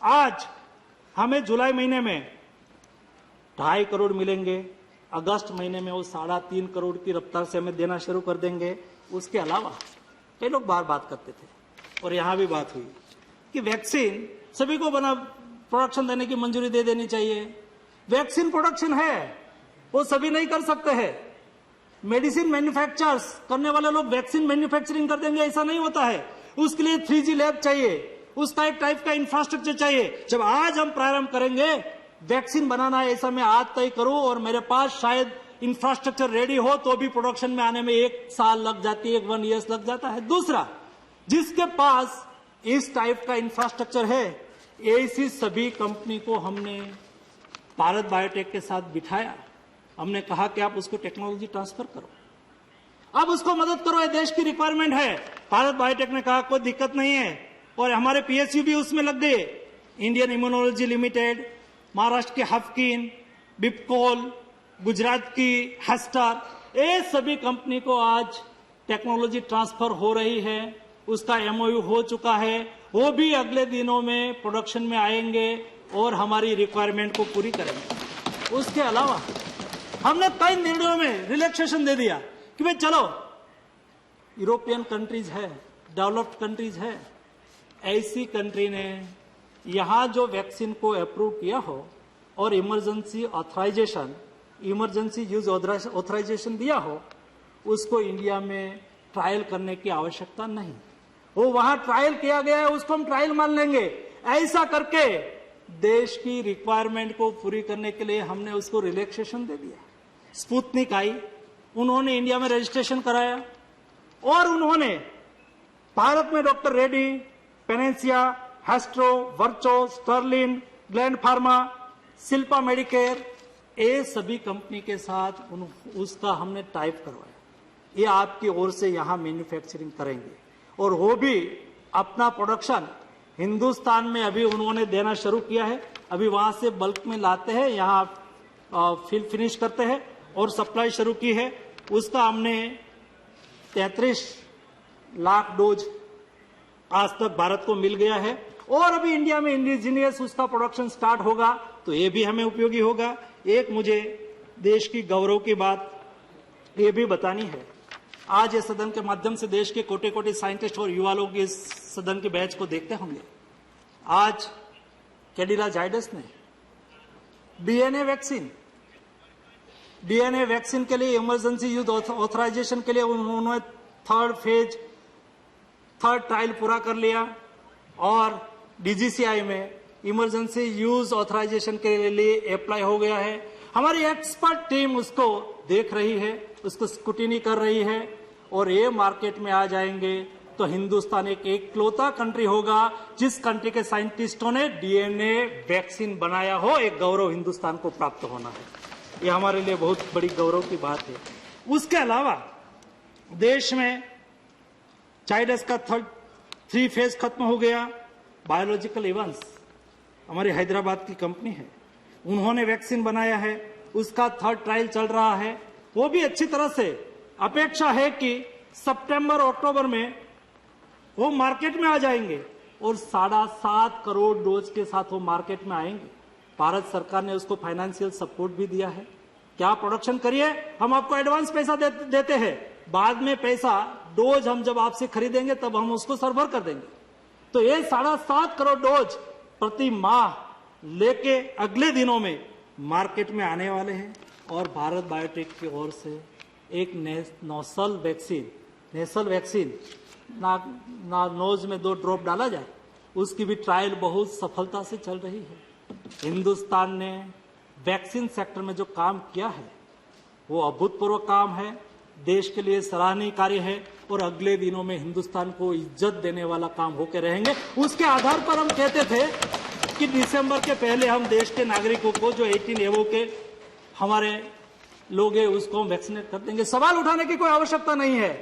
आज हमें जुलाई महीने में 2.5 करोड़ मिलेंगे, अगस्त महीने में वो 3.5 करोड़ की रफ्तार से हमें देना शुरू कर देंगे। उसके अलावा कई लोग बार बात करते थे और यहां भी बात हुई कि वैक्सीन सभी को बना प्रोडक्शन देने की मंजूरी दे देनी चाहिए। वैक्सीन प्रोडक्शन है, वो सभी नहीं कर सकते हैं। मेडिसिन मैन्युफैक्चर्स करने वाले लोग वैक्सीन मैन्युफैक्चरिंग कर देंगे, ऐसा नहीं होता है। उसके लिए 3G लैब चाहिए, उसका एक टाइप का इंफ्रास्ट्रक्चर चाहिए। जब आज हम प्रारंभ करेंगे वैक्सीन बनाना, ऐसा मैं आज तय करूं और मेरे पास शायद इंफ्रास्ट्रक्चर रेडी हो तो भी प्रोडक्शन में आने में 1 साल लग जाती है, 1 ईयर लग जाता है। दूसरा, जिसके पास इस टाइप का इंफ्रास्ट्रक्चर है, ऐसी सभी कंपनी को हमने भारत बायोटेक के साथ बिठाया। हमने कहा कि आप उसको टेक्नोलॉजी ट्रांसफर करो, अब उसको मदद करो, ये देश की रिक्वायरमेंट है। भारत बायोटेक ने कहा कोई दिक्कत नहीं है और हमारे PSU भी उसमें लग गए। इंडियन इम्यूनोलॉजी लिमिटेड, महाराष्ट्र की हफकिन, बिपकोल, गुजरात की हस्टर, ये सभी कंपनी को आज टेक्नोलॉजी ट्रांसफर हो रही है। उसका MOU हो चुका है, वो भी अगले दिनों में प्रोडक्शन में आएंगे और हमारी रिक्वायरमेंट को पूरी करेंगे। उसके अलावा हमने कई निर्णयों में रिलैक्सेशन दे दिया कि भाई चलो, यूरोपियन कंट्रीज है, डेवलप्ड कंट्रीज है, ऐसी कंट्री ने यहां जो वैक्सीन को अप्रूव किया हो और इमरजेंसी यूज ऑथराइजेशन दिया हो, उसको इंडिया में ट्रायल करने की आवश्यकता नहीं। वो वहां ट्रायल किया गया है, उसको हम ट्रायल मान लेंगे। ऐसा करके देश की रिक्वायरमेंट को पूरी करने के लिए हमने उसको रिलैक्सेशन दे दिया। स्पुतनिक आई, उन्होंने इंडिया में रजिस्ट्रेशन कराया और उन्होंने भारत में डॉक्टर रेड्डी, पेनेंसिया, हेस्ट्रो, वर्चो, स्टर्लिन, ग्लैंड फार्मा, शिल्पा मेडिकेयर, ये सभी कंपनी के साथ उसका हमने टाइप करवाया। ये आपकी ओर से यहां मैन्युफैक्चरिंग करेंगे और वो भी अपना प्रोडक्शन हिंदुस्तान में अभी उन्होंने देना शुरू किया है। अभी वहां से बल्क में लाते हैं, यहां फिनिश करते हैं और सप्लाई शुरू की है। उसका हमने 33 लाख डोज आज तक भारत को मिल गया है और अभी इंडिया में इंडिजीनियस उसका प्रोडक्शन स्टार्ट होगा तो ये भी हमें उपयोगी होगा। एक मुझे देश की गौरव की बात ये भी बतानी है। आज ये सदन के माध्यम से देश के कोटे कोटे साइंटिस्ट और युवा लोग इस सदन के बैच को देखते होंगे। आज कैडिला जाइडस ने डीएनए वैक्सीन के लिए इमरजेंसी यूज ऑथराइजेशन के लिए उन्होंने थर्ड ट्रायल पूरा कर लिया और DGCI में इमरजेंसी यूज ऑथराइजेशन के लिए अप्लाई हो गया है। हमारी एक्सपर्ट टीम उसको देख रही है, उसको स्क्रूटिनी कर रही है और ये मार्केट में आ जाएंगे तो हिंदुस्तान एक इकलौता कंट्री होगा जिस कंट्री के साइंटिस्टों ने DNA वैक्सीन बनाया हो। एक गौरव हिंदुस्तान को प्राप्त होना है, ये हमारे लिए बहुत बड़ी गौरव की बात है। उसके अलावा देश में जाइडस का 3 फेज खत्म हो गया। बायोलॉजिकल इवेंट्स हमारी हैदराबाद की कंपनी है, उन्होंने वैक्सीन बनाया है, उसका 3rd ट्रायल चल रहा है, वो भी अच्छी तरह से। अपेक्षा है कि सितंबर अक्टूबर में वो मार्केट में आ जाएंगे और 7.5 करोड़ डोज के साथ वो मार्केट में आएंगे। भारत सरकार ने उसको फाइनेंशियल सपोर्ट भी दिया है। क्या प्रोडक्शन करिए, हम आपको एडवांस पैसा देते हैं, बाद में पैसा डोज हम जब आपसे खरीदेंगे तब हम उसको सरबर कर देंगे। तो ये 7.5 करोड़ डोज प्रति माह लेके अगले दिनों में मार्केट में आने वाले हैं। और भारत बायोटेक की ओर से एक नेसल वैक्सीन ना नोज में 2 ड्रॉप डाला जाए, उसकी भी ट्रायल बहुत सफलता से चल रही है। हिंदुस्तान ने वैक्सीन सेक्टर में जो काम किया है वो अभूतपूर्व काम है, देश के लिए सराहनीय कार्य है और अगले दिनों में हिंदुस्तान को इज्जत देने वाला काम होकर रहेंगे। उसके आधार पर हम कहते थे कि दिसंबर के पहले हम देश के नागरिकों को जो 18 एबो के हमारे लोग हैं उसको हम वैक्सीनेट कर देंगे। सवाल उठाने की कोई आवश्यकता नहीं है,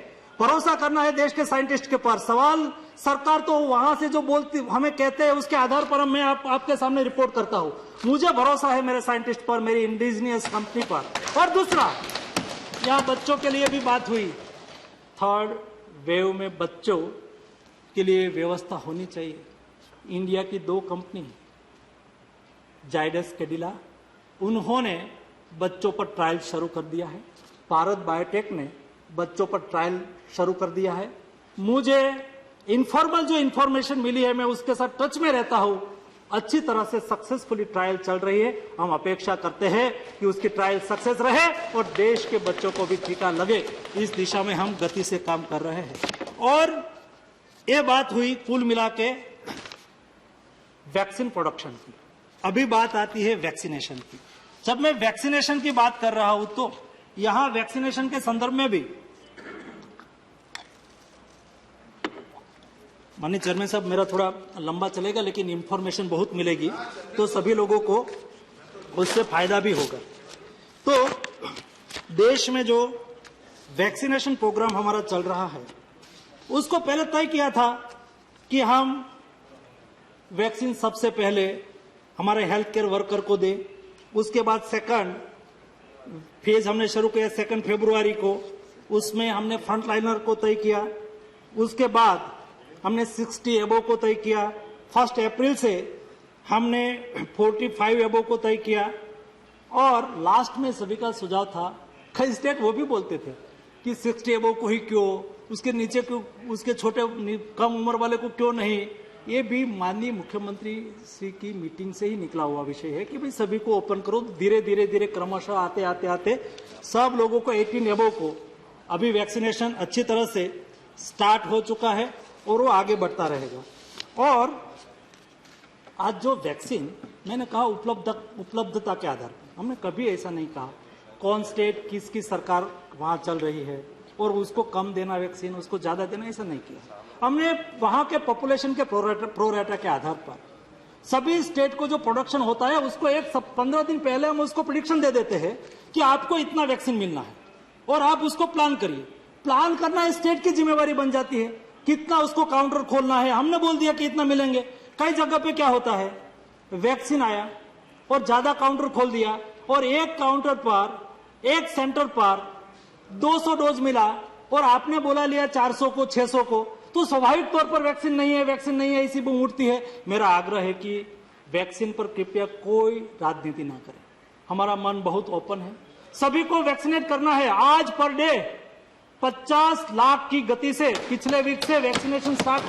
भरोसा करना है देश के साइंटिस्ट के पास। सवाल सरकार तो वहां से जो बोलती हमें कहते हैं उसके आधार पर मैं आपके सामने रिपोर्ट करता हूं। मुझे भरोसा है मेरे साइंटिस्ट पर, मेरी इंडिजिनियस कंपनी पर। और दूसरा, यहां बच्चों के लिए भी बात हुई, 3rd वेव में बच्चों के लिए व्यवस्था होनी चाहिए। इंडिया की 2 कंपनी जाइडस कैडिला, उन्होंने बच्चों पर ट्रायल शुरू कर दिया है। भारत बायोटेक ने बच्चों पर ट्रायल शुरू कर दिया है। मुझे इनफॉर्मल जो इंफॉर्मेशन मिली है, मैं उसके साथ टच में रहता हूं, अच्छी तरह से सक्सेसफुली ट्रायल चल रही है। हम अपेक्षा करते हैं कि उसकी ट्रायल सक्सेस रहे और देश के बच्चों को भी टीका लगे, इस दिशा में हम गति से काम कर रहे हैं। और ये बात हुई कुल मिला के वैक्सीन प्रोडक्शन की। अभी बात आती है वैक्सीनेशन की। जब मैं वैक्सीनेशन की बात कर रहा हूं तो यहां वैक्सीनेशन के संदर्भ में भी माननीय चेयरमैन साहब, मेरा थोड़ा लंबा चलेगा लेकिन इंफॉर्मेशन बहुत मिलेगी तो सभी लोगों को उससे फायदा भी होगा। तो देश में जो वैक्सीनेशन प्रोग्राम हमारा चल रहा है उसको पहले तय किया था कि हम वैक्सीन सबसे पहले हमारे हेल्थ केयर वर्कर को दें। उसके बाद 2nd फेज हमने शुरू किया 2 फरवरी को, उसमें हमने फ्रंटलाइनर को तय किया। उसके बाद हमने 60 एबो को तय किया। 1 अप्रैल से हमने 45 एबो को तय किया। और लास्ट में सभी का सुझाव था, कई स्टेट वो भी बोलते थे कि 60 एबो को ही क्यों, उसके नीचे क्यों, उसके छोटे कम उम्र वाले को क्यों नहीं। ये भी माननीय मुख्यमंत्री श्री की मीटिंग से ही निकला हुआ विषय है कि भाई सभी को ओपन करो। धीरे धीरे क्रमशः आते सब लोगों को 18 एबो को अभी वैक्सीनेशन अच्छी तरह से स्टार्ट हो चुका है और वो आगे बढ़ता रहेगा। और आज जो वैक्सीन मैंने कहा उपलब्धता के आधार पर, हमने कभी ऐसा नहीं कहा कौन स्टेट किसकी सरकार वहां चल रही है और उसको कम देना वैक्सीन, उसको ज्यादा देना, ऐसा नहीं किया। हमने वहां के पॉपुलेशन के प्रोरेटा के आधार पर सभी स्टेट को जो प्रोडक्शन होता है उसको 15 दिन पहले हम उसको प्रेडिक्शन दे देते हैं कि आपको इतना वैक्सीन मिलना है और आप उसको प्लान करिए। प्लान करना स्टेट की जिम्मेवारी बन जाती है, कितना उसको काउंटर खोलना है। हमने बोल दिया कि इतना मिलेंगे। कई जगह पे क्या होता है, वैक्सीन आया और ज्यादा काउंटर खोल दिया और एक काउंटर पर, एक सेंटर पर 200 डोज मिला और आपने बोला लिया 400 को 600 को, तो स्वाभाविक तौर पर वैक्सीन नहीं है इसी पर उठती है। मेरा आग्रह है कि वैक्सीन पर कृपया कोई राजनीति ना करें। हमारा मन बहुत ओपन है, सभी को वैक्सीनेट करना है। आज पर डे 50 लाख की गति से पिछले वीक से वैक्सीनेशन स्टार्ट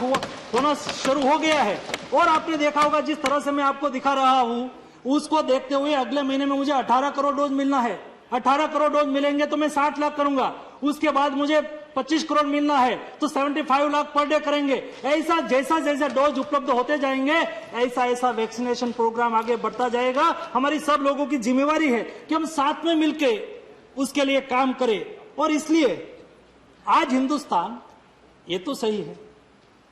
होना शुरू हो गया है। और आपने देखा होगा जिस तरह से मैं आपको दिखा रहा हूं उसको देखते हुए अगले महीने में मुझे 18 करोड़ डोज मिलना है। 18 करोड़ डोज मिलेंगे तो मैं 60 लाख करूंगा, उसके बाद मुझे 25 करोड़ मिलना है तो 75 लाख पर डे करेंगे। ऐसा जैसा जैसा डोज उपलब्ध होते जाएंगे ऐसा वैक्सीनेशन प्रोग्राम आगे बढ़ता जाएगा। हमारी सब लोगों की जिम्मेवारी है कि हम साथ में मिलकर उसके लिए काम करें। और इसलिए आज हिंदुस्तान, ये तो सही है,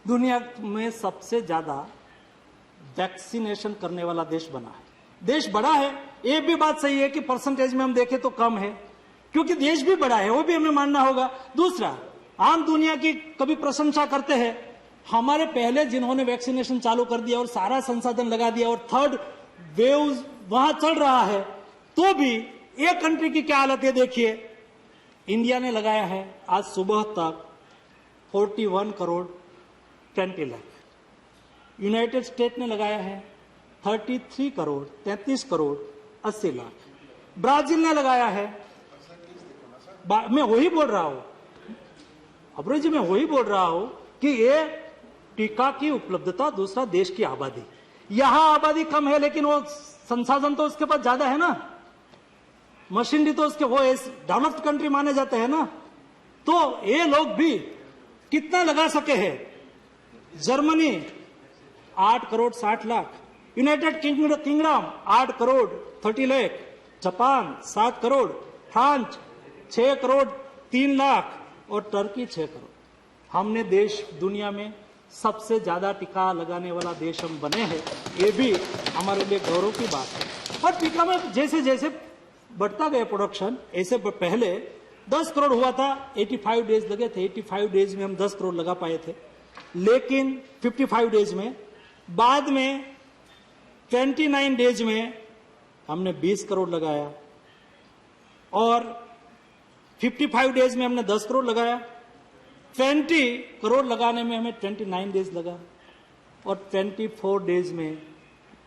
दुनिया में सबसे ज्यादा वैक्सीनेशन करने वाला देश बना है। देश बड़ा है, ये भी बात सही है कि परसेंटेज में हम देखें तो कम है, क्योंकि देश भी बड़ा है, वो भी हमें मानना होगा। दूसरा, आम दुनिया की कभी प्रशंसा करते हैं, हमारे पहले जिन्होंने वैक्सीनेशन चालू कर दिया और सारा संसाधन लगा दिया और थर्ड वेव वहां चल रहा है, तो भी एक कंट्री की क्या हालत है देखिए। इंडिया ने लगाया है आज सुबह तक 41 करोड़ 20 लाख, यूनाइटेड स्टेट ने लगाया है 33 करोड़ 33 करोड़ 80 लाख, ब्राजील ने लगाया है, मैं वही बोल रहा हूं अब्रोह जी, मैं वही बोल रहा हूं कि ये टीका की उपलब्धता, दूसरा देश की आबादी, यहां आबादी कम है लेकिन वो संसाधन तो उसके पास ज्यादा है ना, मशीनरी तो उसके वो डेवलप्ड कंट्री माने जाते हैं ना, तो ये लोग भी कितना लगा सके हैं। Germany 8 crore 60 lakh, United kingdom 8 crore 30 lakh, Japan 7 crore, France 6 crore 3 lakh और टर्की 6 करोड़। हमने देश दुनिया में सबसे ज्यादा टीका लगाने वाला देश हम बने हैं, ये भी हमारे लिए गौरव की बात है। और टीका में जैसे जैसे बढ़ता गया प्रोडक्शन, ऐसे पहले 10 करोड़ हुआ था, 85 डेज लगे थे, 85 डेज में हम 10 करोड़ लगा पाए थे, लेकिन 55 डेज में, बाद में 29 डेज में हमने 20 करोड़ लगाया और 55 डेज में हमने 10 करोड़ लगाया, 20 करोड़ लगाने में हमें 29 डेज लगा और 24 डेज में,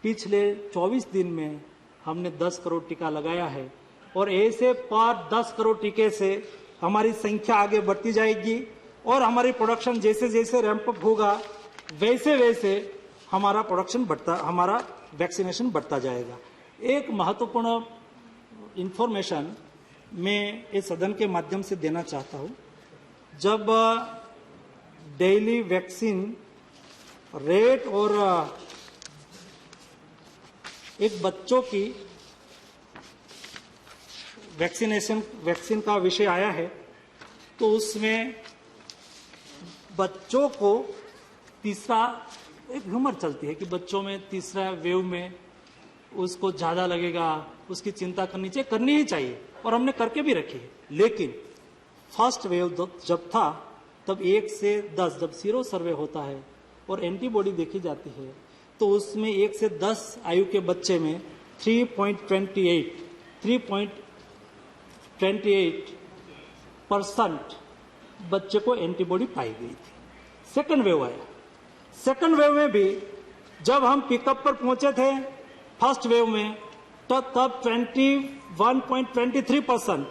पिछले 24 दिन में हमने 10 करोड़ टीका लगाया है। और ऐसे पर 10 करोड़ टीके से हमारी संख्या आगे बढ़ती जाएगी और हमारी प्रोडक्शन जैसे जैसे रैंप अप होगा वैसे वैसे हमारा प्रोडक्शन बढ़ता, हमारा वैक्सीनेशन बढ़ता जाएगा। एक महत्वपूर्ण इंफॉर्मेशन मैं इस सदन के माध्यम से देना चाहता हूं। जब डेली वैक्सीन रेट और एक बच्चों की वैक्सीन का विषय आया है, तो उसमें बच्चों को तीसरा, एक ह्यूमर चलती है कि बच्चों में तीसरा वेव में उसको ज्यादा लगेगा, उसकी चिंता करनी ही चाहिए और हमने करके भी रखी है। लेकिन फर्स्ट वेव जब था तब 1 से 10 जब सीरो सर्वे होता है और एंटीबॉडी देखी जाती है, तो उसमें 1 से 10 आयु के बच्चे में 3.28% बच्चे को एंटीबॉडी पाई गई थी। सेकंड वेव आया, सेकंड वेव में भी जब हम पिकअप पर पहुंचे थे फर्स्ट वेव में, तो तब 21.23%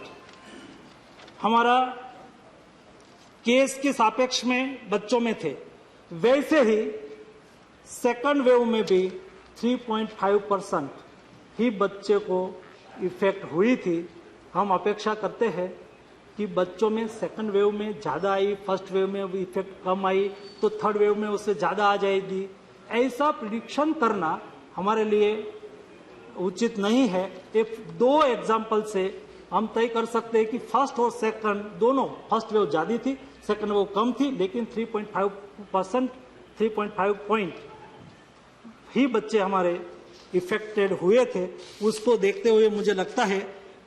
हमारा केस के सापेक्ष में बच्चों में थे। वैसे ही सेकंड वेव में भी 3.5% ही बच्चे को इफेक्ट हुई थी। हम अपेक्षा करते हैं कि बच्चों में सेकंड वेव में ज्यादा आई, फर्स्ट वेव में भी इफेक्ट कम आई, तो थर्ड वेव में उससे ज्यादा आ जाएगी। ऐसा प्रिडिक्शन करना हमारे लिए उचित नहीं है। एक 2 एग्जाम्पल से हम तय कर सकते हैं कि फर्स्ट और सेकंड दोनों, फर्स्ट वेव ज्यादा थी, सेकंड वेव कम थी, लेकिन 3.5 पॉइंट ही बच्चे हमारे इफेक्टेड हुए थे। उसको देखते हुए मुझे लगता है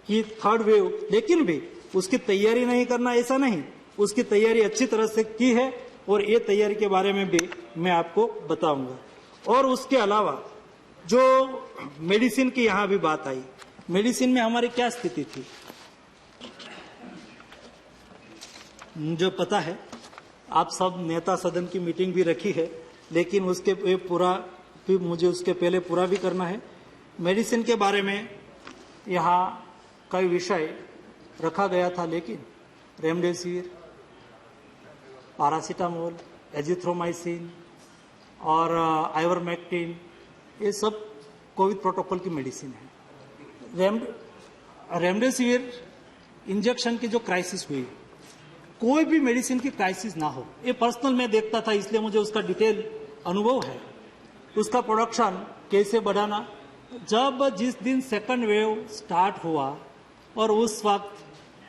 कि थर्ड वेव, लेकिन भी उसकी तैयारी नहीं करना ऐसा नहीं, उसकी तैयारी अच्छी तरह से की है और ये तैयारी के बारे में भी मैं आपको बताऊंगा। और उसके अलावा जो मेडिसिन की यहां भी बात आई, मेडिसिन में हमारी क्या स्थिति थी मुझे पता है, आप सब नेता सदन की मीटिंग भी रखी है, लेकिन उसके पूरा भी मुझे उसके पहले पूरा भी करना है। मेडिसिन के बारे में यहाँ कई विषय रखा गया था, लेकिन रेमडेसिविर, पैरासीटामोल, एजिथ्रोमाइसिन और आइवरमेक्टिन, ये सब कोविड प्रोटोकॉल की मेडिसिन है। रेमडेसिविर इंजेक्शन की जो क्राइसिस हुई, कोई भी मेडिसिन की क्राइसिस ना हो, ये पर्सनल मैं देखता था, इसलिए मुझे उसका डिटेल अनुभव है। उसका प्रोडक्शन कैसे बढ़ाना, जब जिस दिन सेकंड वेव स्टार्ट हुआ और उस वक्त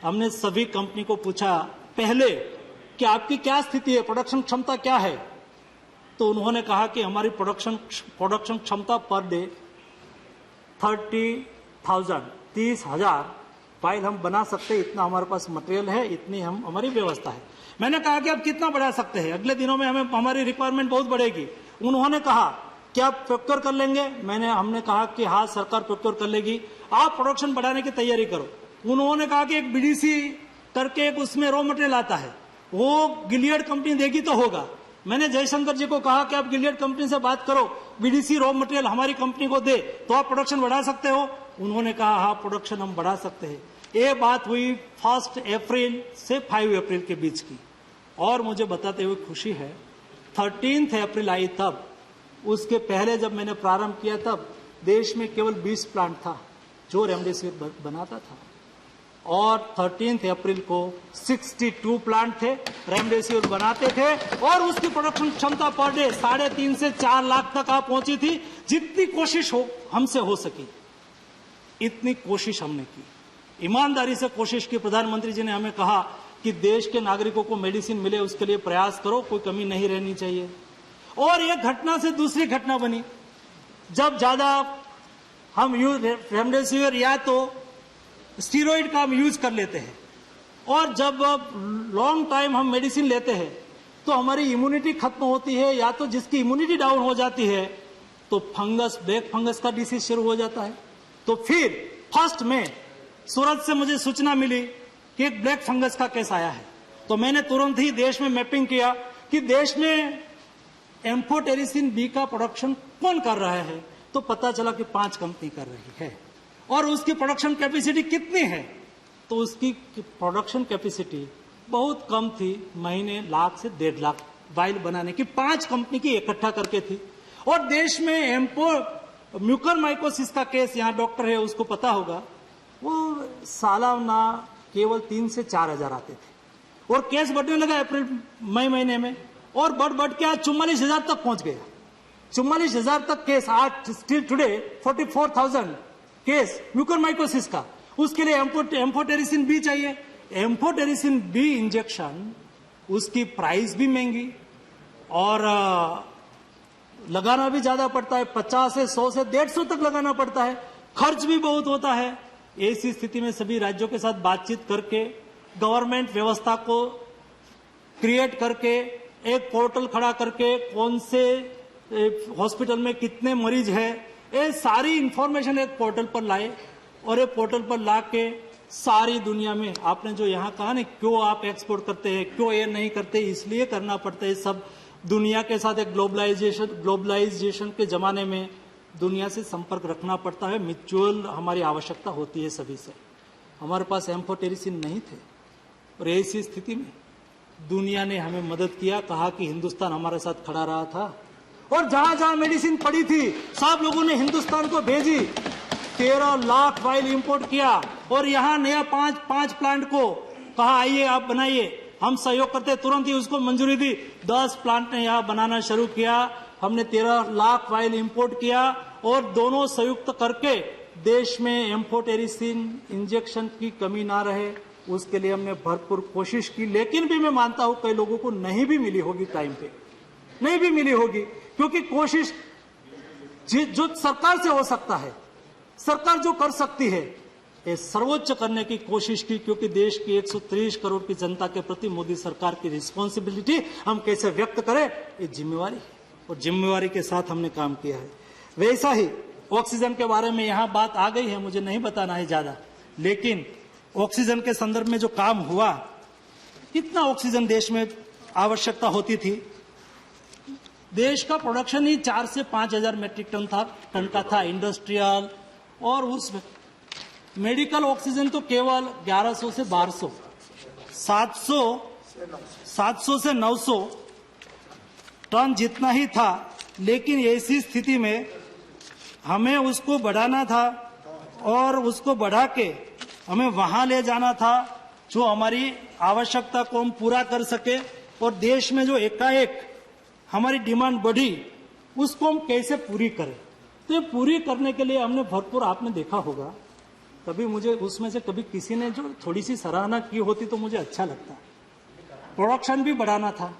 हमने सभी कंपनी को पूछा पहले कि आपकी क्या स्थिति है, प्रोडक्शन क्षमता क्या है, तो उन्होंने कहा कि हमारी प्रोडक्शन क्षमता पर डे 30,000 फाइल हम बना सकते हैं, इतना हमारे पास मटेरियल है, इतनी हमारी व्यवस्था है। मैंने कहा कि आप कितना बढ़ा सकते हैं, अगले दिनों में हमारी रिक्वायरमेंट बहुत बढ़ेगी। उन्होंने कहा कि आप प्रोक्योर कर लेंगे। हमने कहा कि हाँ सरकार प्रोक्योर कर लेगी, आप प्रोडक्शन बढ़ाने की तैयारी करो। उन्होंने कहा कि एक बीडीसी करके एक उसमें रॉ मटेरियल आता है, वो गिलियड कंपनी देगी तो होगा। मैंने जयशंकर जी को कहा कि आप गिलियड कंपनी से बात करो, बीडीसी रॉ मटेरियल हमारी कंपनी को दे तो आप प्रोडक्शन बढ़ा सकते हो। उन्होंने कहा हाँ प्रोडक्शन हम बढ़ा सकते हैं। ये बात हुई 1 अप्रैल से 5 अप्रैल के बीच की। और मुझे बताते हुए खुशी है 13 अप्रैल आई तब, उसके पहले जब मैंने प्रारंभ किया तब देश में केवल 20 प्लांट था जो रेमडेसिविर बनाता था, और 13 अप्रैल को 62 प्लांट थे रेमडेसिविर बनाते थे, और उसकी प्रोडक्शन क्षमता पर डे 3.5 से 4 लाख तक आ पहुंची थी। जितनी कोशिश हमसे हो सकी इतनी कोशिश हमने की, ईमानदारी से कोशिश की। प्रधानमंत्री जी ने हमें कहा कि देश के नागरिकों को मेडिसिन मिले उसके लिए प्रयास करो, कोई कमी नहीं रहनी चाहिए। और एक घटना से दूसरी घटना बनी, जब ज्यादा हम रेमडेसिविर या तो स्टीरॉइड का हम यूज कर लेते हैं, और जब लॉन्ग टाइम हम मेडिसिन लेते हैं तो हमारी इम्यूनिटी खत्म होती है, या तो जिसकी इम्यूनिटी डाउन हो जाती है तो फंगस, ब्लैक फंगस का डिसीज शुरू हो जाता है। तो फिर 1 मई सूरत से मुझे सूचना मिली कि एक ब्लैक फंगस का केस आया है। तो मैंने तुरंत ही देश में मैपिंग किया कि देश में एम्फोटेरिसिन बी का प्रोडक्शन कौन कर रहा है, तो पता चला कि 5 कंपनी कर रही है। और उसकी प्रोडक्शन कैपेसिटी कितनी है, तो उसकी प्रोडक्शन कैपेसिटी बहुत कम थी, महीने 1 लाख से 1.5 लाख वाइल बनाने की 5 कंपनी की इकट्ठा करके थी। और देश में म्यूकरमाइकोसिस का केस, यहाँ डॉक्टर है उसको पता होगा, वो सालाना केवल 3 से 4 हजार आते थे, और केस बढ़ने लगा अप्रैल मई महीने में, और बढ़ के आज 44,000 तक पहुंच गया। 44,000 तक केस आज, स्टिल टुडे 44,000 केस म्यूकरमाइकोसिस का। उसके लिए एम्फोटेरिसिन बी चाहिए। एम्फोटेरिसिन बी इंजेक्शन, उसकी प्राइस भी महंगी और लगाना भी ज्यादा पड़ता है, 50 से 100 से 150 तक लगाना पड़ता है, खर्च भी बहुत होता है। ऐसी स्थिति में सभी राज्यों के साथ बातचीत करके, गवर्नमेंट व्यवस्था को क्रिएट करके, एक पोर्टल खड़ा करके, कौन से हॉस्पिटल में कितने मरीज है, ये सारी इंफॉर्मेशन एक पोर्टल पर लाए, और एक पोर्टल पर ला के सारी दुनिया में, आपने जो यहाँ कहा ना क्यों आप एक्सपोर्ट करते हैं, क्यों ये नहीं करते, इसलिए करना पड़ता है। सब दुनिया के साथ एक ग्लोबलाइजेशन के जमाने में दुनिया से संपर्क रखना पड़ता है, म्यूचुअल हमारी आवश्यकता होती है सभी से। हमारे पास एम्फोटेरिसिन नहीं थे, और ऐसी स्थिति में दुनिया ने हमें मदद किया, कहा कि हिंदुस्तान हमारे साथ खड़ा रहा था, और जहां जहां मेडिसिन पड़ी थी सब लोगों ने हिंदुस्तान को भेजी। 13 लाख वाइल इंपोर्ट किया, और यहाँ नया 5 प्लांट को कहा आइए आप बनाइए, हम सहयोग करते, तुरंत ही उसको मंजूरी दी। 10 प्लांट ने यहाँ बनाना शुरू किया, हमने 13 लाख वाइल इंपोर्ट किया, और दोनों संयुक्त करके देश में एम्फोटेरिसिन इंजेक्शन की कमी ना रहे उसके लिए हमने भरपूर कोशिश की। लेकिन भी मैं मानता हूं कई लोगों को नहीं भी मिली होगी, टाइम पे नहीं भी मिली होगी, क्योंकि कोशिश जो सरकार से हो सकता है, सरकार जो कर सकती है, ये सर्वोच्च करने की कोशिश की, क्योंकि देश की 130 करोड़ की जनता के प्रति मोदी सरकार की रिस्पॉन्सिबिलिटी हम कैसे व्यक्त करें, ये जिम्मेवारी है, और जिम्मेवारी के साथ हमने काम किया है। वैसा ही ऑक्सीजन के बारे में यहाँ बात आ गई है, मुझे नहीं बताना है ज्यादा, लेकिन ऑक्सीजन के संदर्भ में जो काम हुआ, कितना ऑक्सीजन देश में आवश्यकता होती थी। देश का प्रोडक्शन ही 4 से 5 हजार मेट्रिक टन का था इंडस्ट्रियल, और उसमें मेडिकल ऑक्सीजन तो केवल 1100 से 1200, 700 से 900 टन जितना ही था। लेकिन ऐसी स्थिति में हमें उसको बढ़ाना था, और उसको बढ़ा के हमें वहां ले जाना था जो हमारी आवश्यकता को हम पूरा कर सके, और देश में जो एकाएक हमारी डिमांड बढ़ी उसको हम कैसे पूरी करें। तो ये पूरी करने के लिए हमने भरपूर, आपने देखा होगा, कभी मुझे उसमें से कभी किसी ने जो थोड़ी सी सराहना की होती तो मुझे अच्छा लगता। प्रोडक्शन भी बढ़ाना था,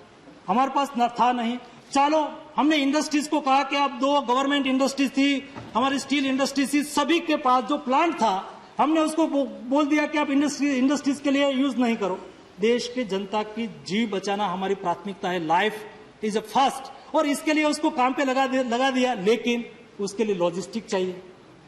हमारे पास न था नहीं। चलो हमने इंडस्ट्रीज को कहा कि आप 2 गवर्नमेंट इंडस्ट्रीज थी, हमारी स्टील इंडस्ट्रीज थी, सभी के पास जो प्लांट था हमने उसको बोल दिया कि आप इंडस्ट्रीज के लिए यूज नहीं करो। देश की जनता की जी बचाना हमारी प्राथमिकता है। लाइफ इज अ फर्स्ट, और इसके लिए उसको काम पे लगा दिया, लेकिन उसके लिए लॉजिस्टिक चाहिए,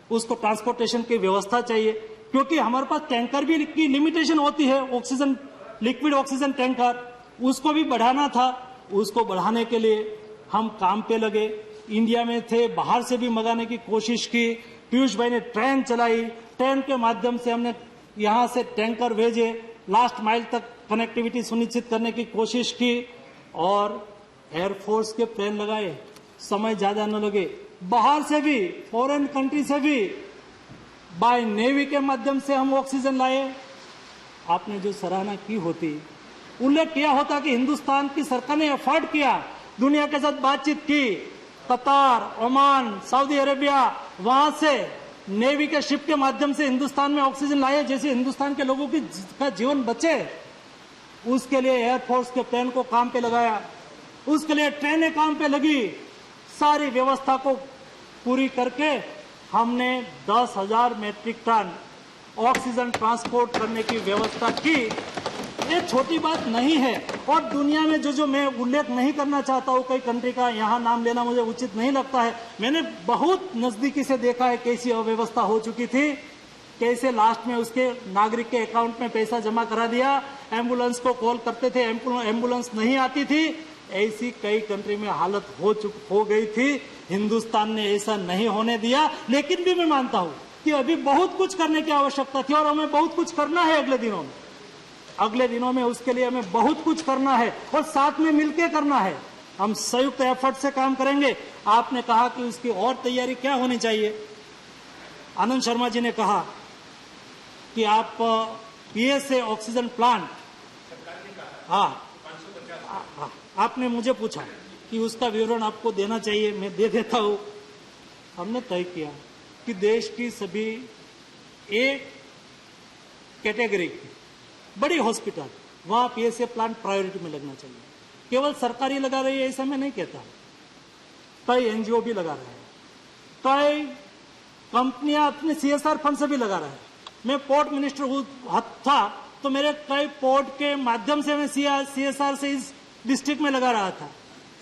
उसको ट्रांसपोर्टेशन की व्यवस्था चाहिए, क्योंकि हमारे पास टैंकर भी की लिमिटेशन होती है। ऑक्सीजन, लिक्विड ऑक्सीजन टैंकर, उसको भी बढ़ाना था। उसको बढ़ाने के लिए हम काम पे लगे। इंडिया में थे, बाहर से भी मंगाने की कोशिश की। पीयूष भाई ने ट्रेन चलाई, ट्रेन के माध्यम से हमने यहां से टैंकर भेजे, लास्ट माइल तक कनेक्टिविटी सुनिश्चित करने की कोशिश की, और एयरफोर्स के प्लेन लगाए, समय ज्यादा न लगे। बाहर से भी, फॉरेन कंट्री से भी बाय नेवी के माध्यम से हम ऑक्सीजन लाए। आपने जो सराहना की होती, उल्लेख किया होता कि हिंदुस्तान की सरकार ने एफर्ट किया, दुनिया के साथ बातचीत की, कतार, ओमान, सऊदी अरेबिया, वहां से नेवी के शिप के माध्यम से हिंदुस्तान में ऑक्सीजन लाए, जैसे हिंदुस्तान के लोगों का जीवन बचे। उसके लिए एयरफोर्स के प्लेन को काम पे लगाया, उसके लिए ट्रेनें काम पे लगी। सारी व्यवस्था को पूरी करके हमने 10,000 मैट्रिक टन ऑक्सीजन ट्रांसपोर्ट करने की व्यवस्था की। ये छोटी बात नहीं है। और दुनिया में जो मैं उल्लेख नहीं करना चाहता हूं, कई कंट्री का यहां नाम लेना मुझे उचित नहीं लगता है, मैंने बहुत नजदीकी से देखा है कैसी अव्यवस्था हो चुकी थी, कैसे लास्ट में उसके नागरिक के अकाउंट में पैसा जमा करा दिया, एम्बुलेंस को कॉल करते थे, एम्बुलेंस नहीं आती थी। ऐसी कई कंट्री में हालत हो गई थी। हिंदुस्तान ने ऐसा नहीं होने दिया। लेकिन भी मैं मानता हूं कि अभी बहुत कुछ करने की आवश्यकता थी, और हमें बहुत कुछ करना है अगले दिनों में उसके लिए हमें बहुत कुछ करना है, और साथ में मिलकर करना है। हम संयुक्त एफर्ट से काम करेंगे। आपने कहा कि उसकी और तैयारी क्या होनी चाहिए। आनंद शर्मा जी ने कहा कि आप पीएसए ऑक्सीजन प्लांट, हाँ, आपने मुझे पूछा कि उसका विवरण आपको देना चाहिए, मैं दे देता हूं। हमने तय किया कि देश की सभी एक कैटेगरी की बड़ी हॉस्पिटल, वहां पीएसए प्लांट प्रायोरिटी में लगना चाहिए। केवल सरकारी लगा रही है ऐसा मैं नहीं कहता, कई एनजीओ भी लगा रहे हैं, कई कंपनियां अपने सीएसआर फंड से भी लगा रहे हैं। मैं पोर्ट मिनिस्टर था तो मेरे कई पोर्ट के माध्यम से मैं सीएसआर से इस डिस्ट्रिक्ट में लगा रहा था।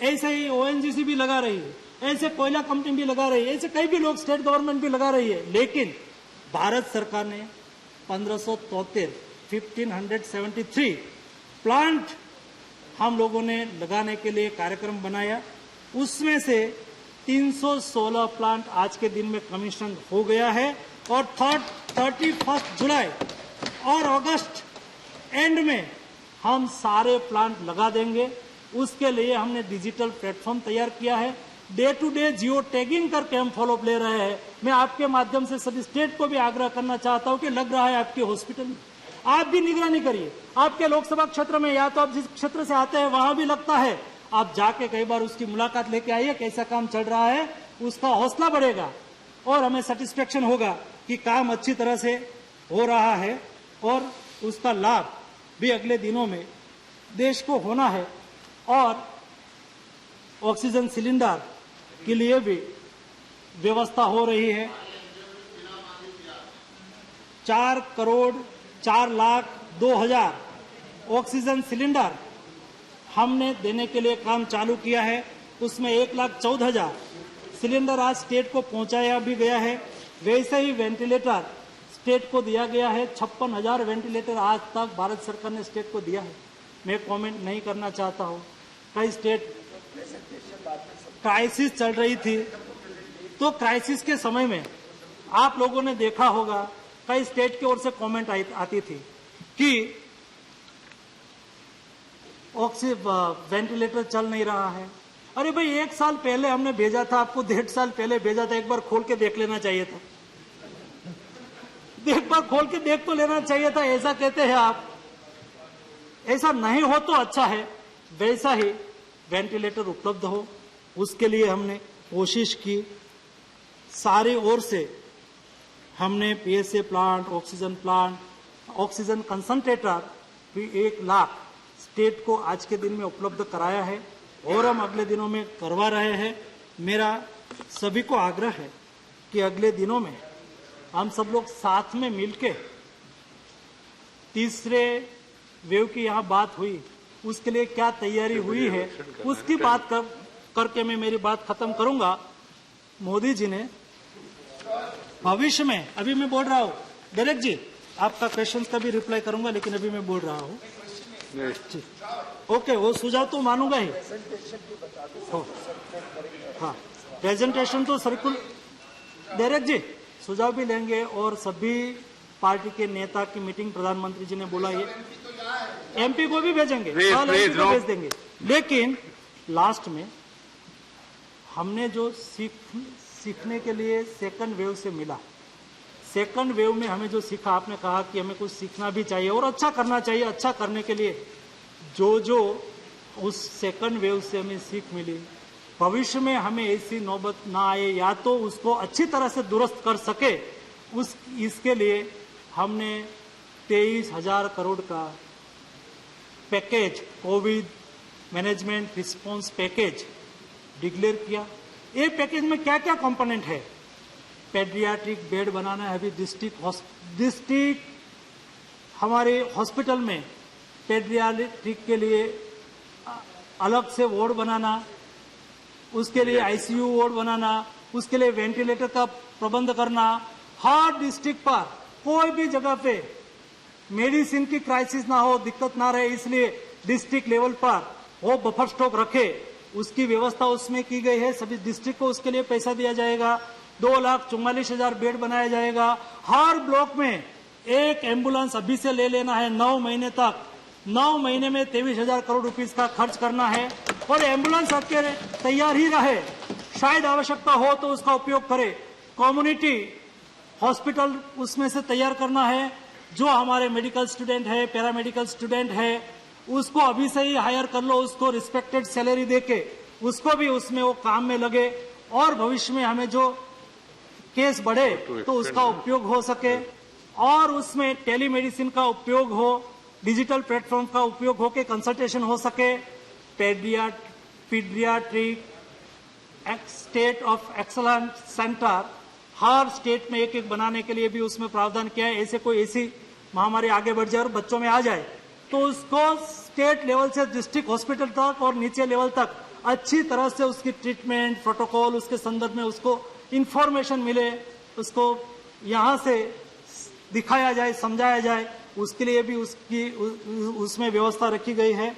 ऐसे ही ओएनजीसी भी लगा रही है, ऐसे कोयला कंपनी भी लगा रही है, ऐसे कई भी लोग, स्टेट गवर्नमेंट भी लगा रही है। लेकिन भारत सरकार ने 1573 प्लांट हम लोगों ने लगाने के लिए कार्यक्रम बनाया। उसमें से 316 प्लांट आज के दिन में कमीशन हो गया है, और 31 जुलाई और अगस्त एंड में हम सारे प्लांट लगा देंगे। उसके लिए हमने डिजिटल प्लेटफॉर्म तैयार किया है। Day to day geo tagging करके हम फॉलोअप ले रहे हैं। मैं आपके माध्यम से सभी स्टेट को भी आग्रह करना चाहता हूं कि लग रहा है आपके हॉस्पिटल में, आप भी निगरानी करिए। आपके लोकसभा क्षेत्र में या तो आप जिस क्षेत्र से आते हैं वहां भी लगता है, आप जाके कई बार उसकी मुलाकात लेके आइए, कैसा काम चल रहा है, उसका हौसला बढ़ेगा और हमें सेटिस्फेक्शन होगा कि काम अच्छी तरह से हो रहा है, और उसका लाभ भी अगले दिनों में देश को होना है। और ऑक्सीजन सिलेंडर के लिए भी व्यवस्था हो रही है। 4,04,02,000 ऑक्सीजन सिलेंडर हमने देने के लिए काम चालू किया है। उसमें 1,14,000 सिलेंडर आज स्टेट को पहुंचाया भी गया है। वैसे ही वेंटिलेटर स्टेट को दिया गया है। 56,000 वेंटिलेटर आज तक भारत सरकार ने स्टेट को दिया है। मैं कमेंट नहीं करना चाहता हूं। कई स्टेट क्राइसिस चल रही थी, तो क्राइसिस के समय में आप लोगों ने देखा होगा कई स्टेट की ओर से कमेंट आती थी कि वेंटिलेटर चल नहीं रहा है। अरे भाई, 1 साल पहले हमने भेजा था आपको, 1.5 साल पहले भेजा था, एक बार खोल के देख लेना चाहिए था। एक बार खोल के देख तो लेना चाहिए था। ऐसा कहते हैं आप, ऐसा नहीं हो तो अच्छा है। वैसा ही वेंटिलेटर उपलब्ध हो, उसके लिए हमने कोशिश की। सारी ओर से हमने पीएसए प्लांट, ऑक्सीजन कंसंट्रेटर भी 1 लाख स्टेट को आज के दिन में उपलब्ध कराया है, और हम अगले दिनों में करवा रहे हैं। मेरा सभी को आग्रह है कि अगले दिनों में हम सब लोग साथ में मिलके तीसरे वेव की यहाँ बात हुई, उसके लिए क्या तैयारी हुई है, उसकी बात करके मैं मेरी बात खत्म करूंगा। मोदी जी ने भविष्य में, अभी मैं बोल रहा हूँ डायरेक्ट जी, आपका क्वेश्चन का भी रिप्लाई करूंगा, लेकिन अभी मैं बोल रहा हूँ। ओके, वो सुझाव तो मानूंगा ही। हाँ, प्रेजेंटेशन तो सर्कुल डायरेक्ट जी सुझाव भी लेंगे, और सभी पार्टी के नेता की मीटिंग प्रधानमंत्री जी ने बोला ये एमपी को भी भेजेंगे, एमपी को भेज देंगे। लेकिन लास्ट में हमने जो सीखने के लिए सेकंड वेव से मिला, सेकंड वेव में हमें जो सीखा, आपने कहा कि हमें कुछ सीखना भी चाहिए और अच्छा करना चाहिए। अच्छा करने के लिए जो उस सेकंड वेव से हमें सीख मिली, भविष्य में हमें ऐसी नौबत ना आए, या तो उसको अच्छी तरह से दुरुस्त कर सके, इसके लिए हमने 23,000 करोड़ का package, Covid management response package declare किया। ये पैकेज में क्या क्या कंपोनेंट है? पेडियाट्रिक बेड बनाना है, अभी डिस्ट्रिक्ट हमारे हॉस्पिटल में पेडियाट्रिक के लिए अलग से वार्ड बनाना, उसके लिए आईसीयू वार्ड बनाना, उसके लिए वेंटिलेटर का प्रबंध करना। हर डिस्ट्रिक्ट पर कोई भी जगह पे मेडिसिन की क्राइसिस ना हो, दिक्कत ना रहे, इसलिए डिस्ट्रिक्ट लेवल पर वो बफर स्टॉक रखे, उसकी व्यवस्था उसमें की गई है। सभी डिस्ट्रिक्ट को उसके लिए पैसा दिया जाएगा। 2,44,000 बेड बनाया जाएगा। हर ब्लॉक में एक एम्बुलेंस अभी से ले लेना है 9 महीने तक। 9 महीने में 23,000 करोड़ रुपीस का खर्च करना है, और एम्बुलेंस अकेले तैयार ही रहे, शायद आवश्यकता हो तो उसका उपयोग करे। कम्युनिटी हॉस्पिटल उसमें से तैयार करना है। जो हमारे मेडिकल स्टूडेंट है, पैरामेडिकल स्टूडेंट है, उसको अभी से ही हायर कर लो, उसको रिस्पेक्टेड सैलरी देके उसको भी उसमें वो काम में लगे, और भविष्य में हमें जो केस बढ़े तो उसका उपयोग हो सके, और उसमें टेलीमेडिसिन का उपयोग हो, डिजिटल प्लेटफॉर्म का उपयोग हो के कंसल्टेशन हो सके। Paediatric state of excellence centre her state में एक बनाने के लिए भी उसमें प्रावधान किया है। ऐसे कोई ऐसी महामारी आगे बढ़ जाए और बच्चों में आ जाए तो उसको स्टेट लेवल से डिस्ट्रिक्ट हॉस्पिटल तक और नीचे लेवल तक अच्छी तरह से उसकी ट्रीटमेंट प्रोटोकॉल, उसके संदर्भ में उसको इंफॉर्मेशन मिले, उसको यहाँ से दिखाया जाए, समझाया जाए, उसके लिए भी उसमें व्यवस्था रखी गई है।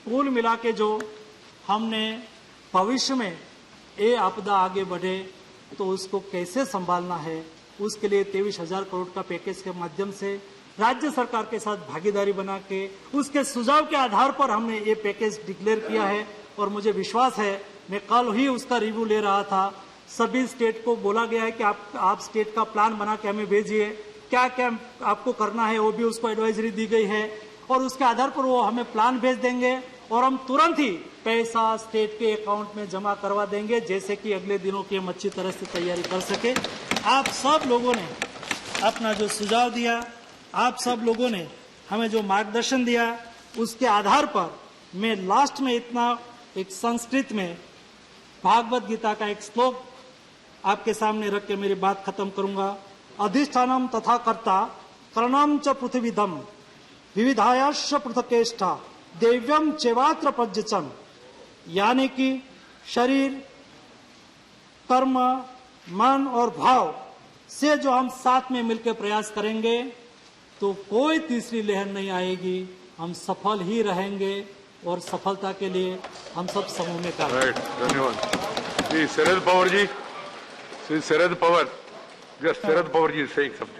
कुल मिला के जो हमने भविष्य में ये आपदा आगे बढ़े तो उसको कैसे संभालना है, उसके लिए 23,000 करोड़ का पैकेज के माध्यम से राज्य सरकार के साथ भागीदारी बना के उसके सुझाव के आधार पर हमने ये पैकेज डिक्लेयर किया है। और मुझे विश्वास है, मैं कल ही उसका रिव्यू ले रहा था, सभी स्टेट को बोला गया है कि आप स्टेट का प्लान बना के हमें भेजिए, क्या क्या आपको करना है वो भी उसको एडवाइजरी दी गई है, और उसके आधार पर वो हमें प्लान भेज देंगे और हम तुरंत ही पैसा स्टेट के अकाउंट में जमा करवा देंगे, जैसे कि अगले दिनों की हम अच्छी तरह से तैयारी कर सके। आप सब लोगों ने अपना जो सुझाव दिया, आप सब लोगों ने हमें जो मार्गदर्शन दिया, उसके आधार पर मैं लास्ट में इतना एक संस्कृत में भागवत गीता का एक श्लोक आपके सामने रख के मेरी बात खत्म करूंगा। अधिष्ठानम तथा कर्ता करणम च पृथ्वीधम विविधायाश्च पृथकेष्ठा देव्यम चेवात्र प्रज्यचन। यानी कि शरीर, कर्म, मन और भाव से जो हम साथ में मिलकर प्रयास करेंगे तो कोई तीसरी लहर नहीं आएगी, हम सफल ही रहेंगे और सफलता के लिए हम सब समूह में काम करेंगे। धन्यवाद। शरद पवार जी, शरद पवार, जस्ट शरद पवार जी से एक शब्द।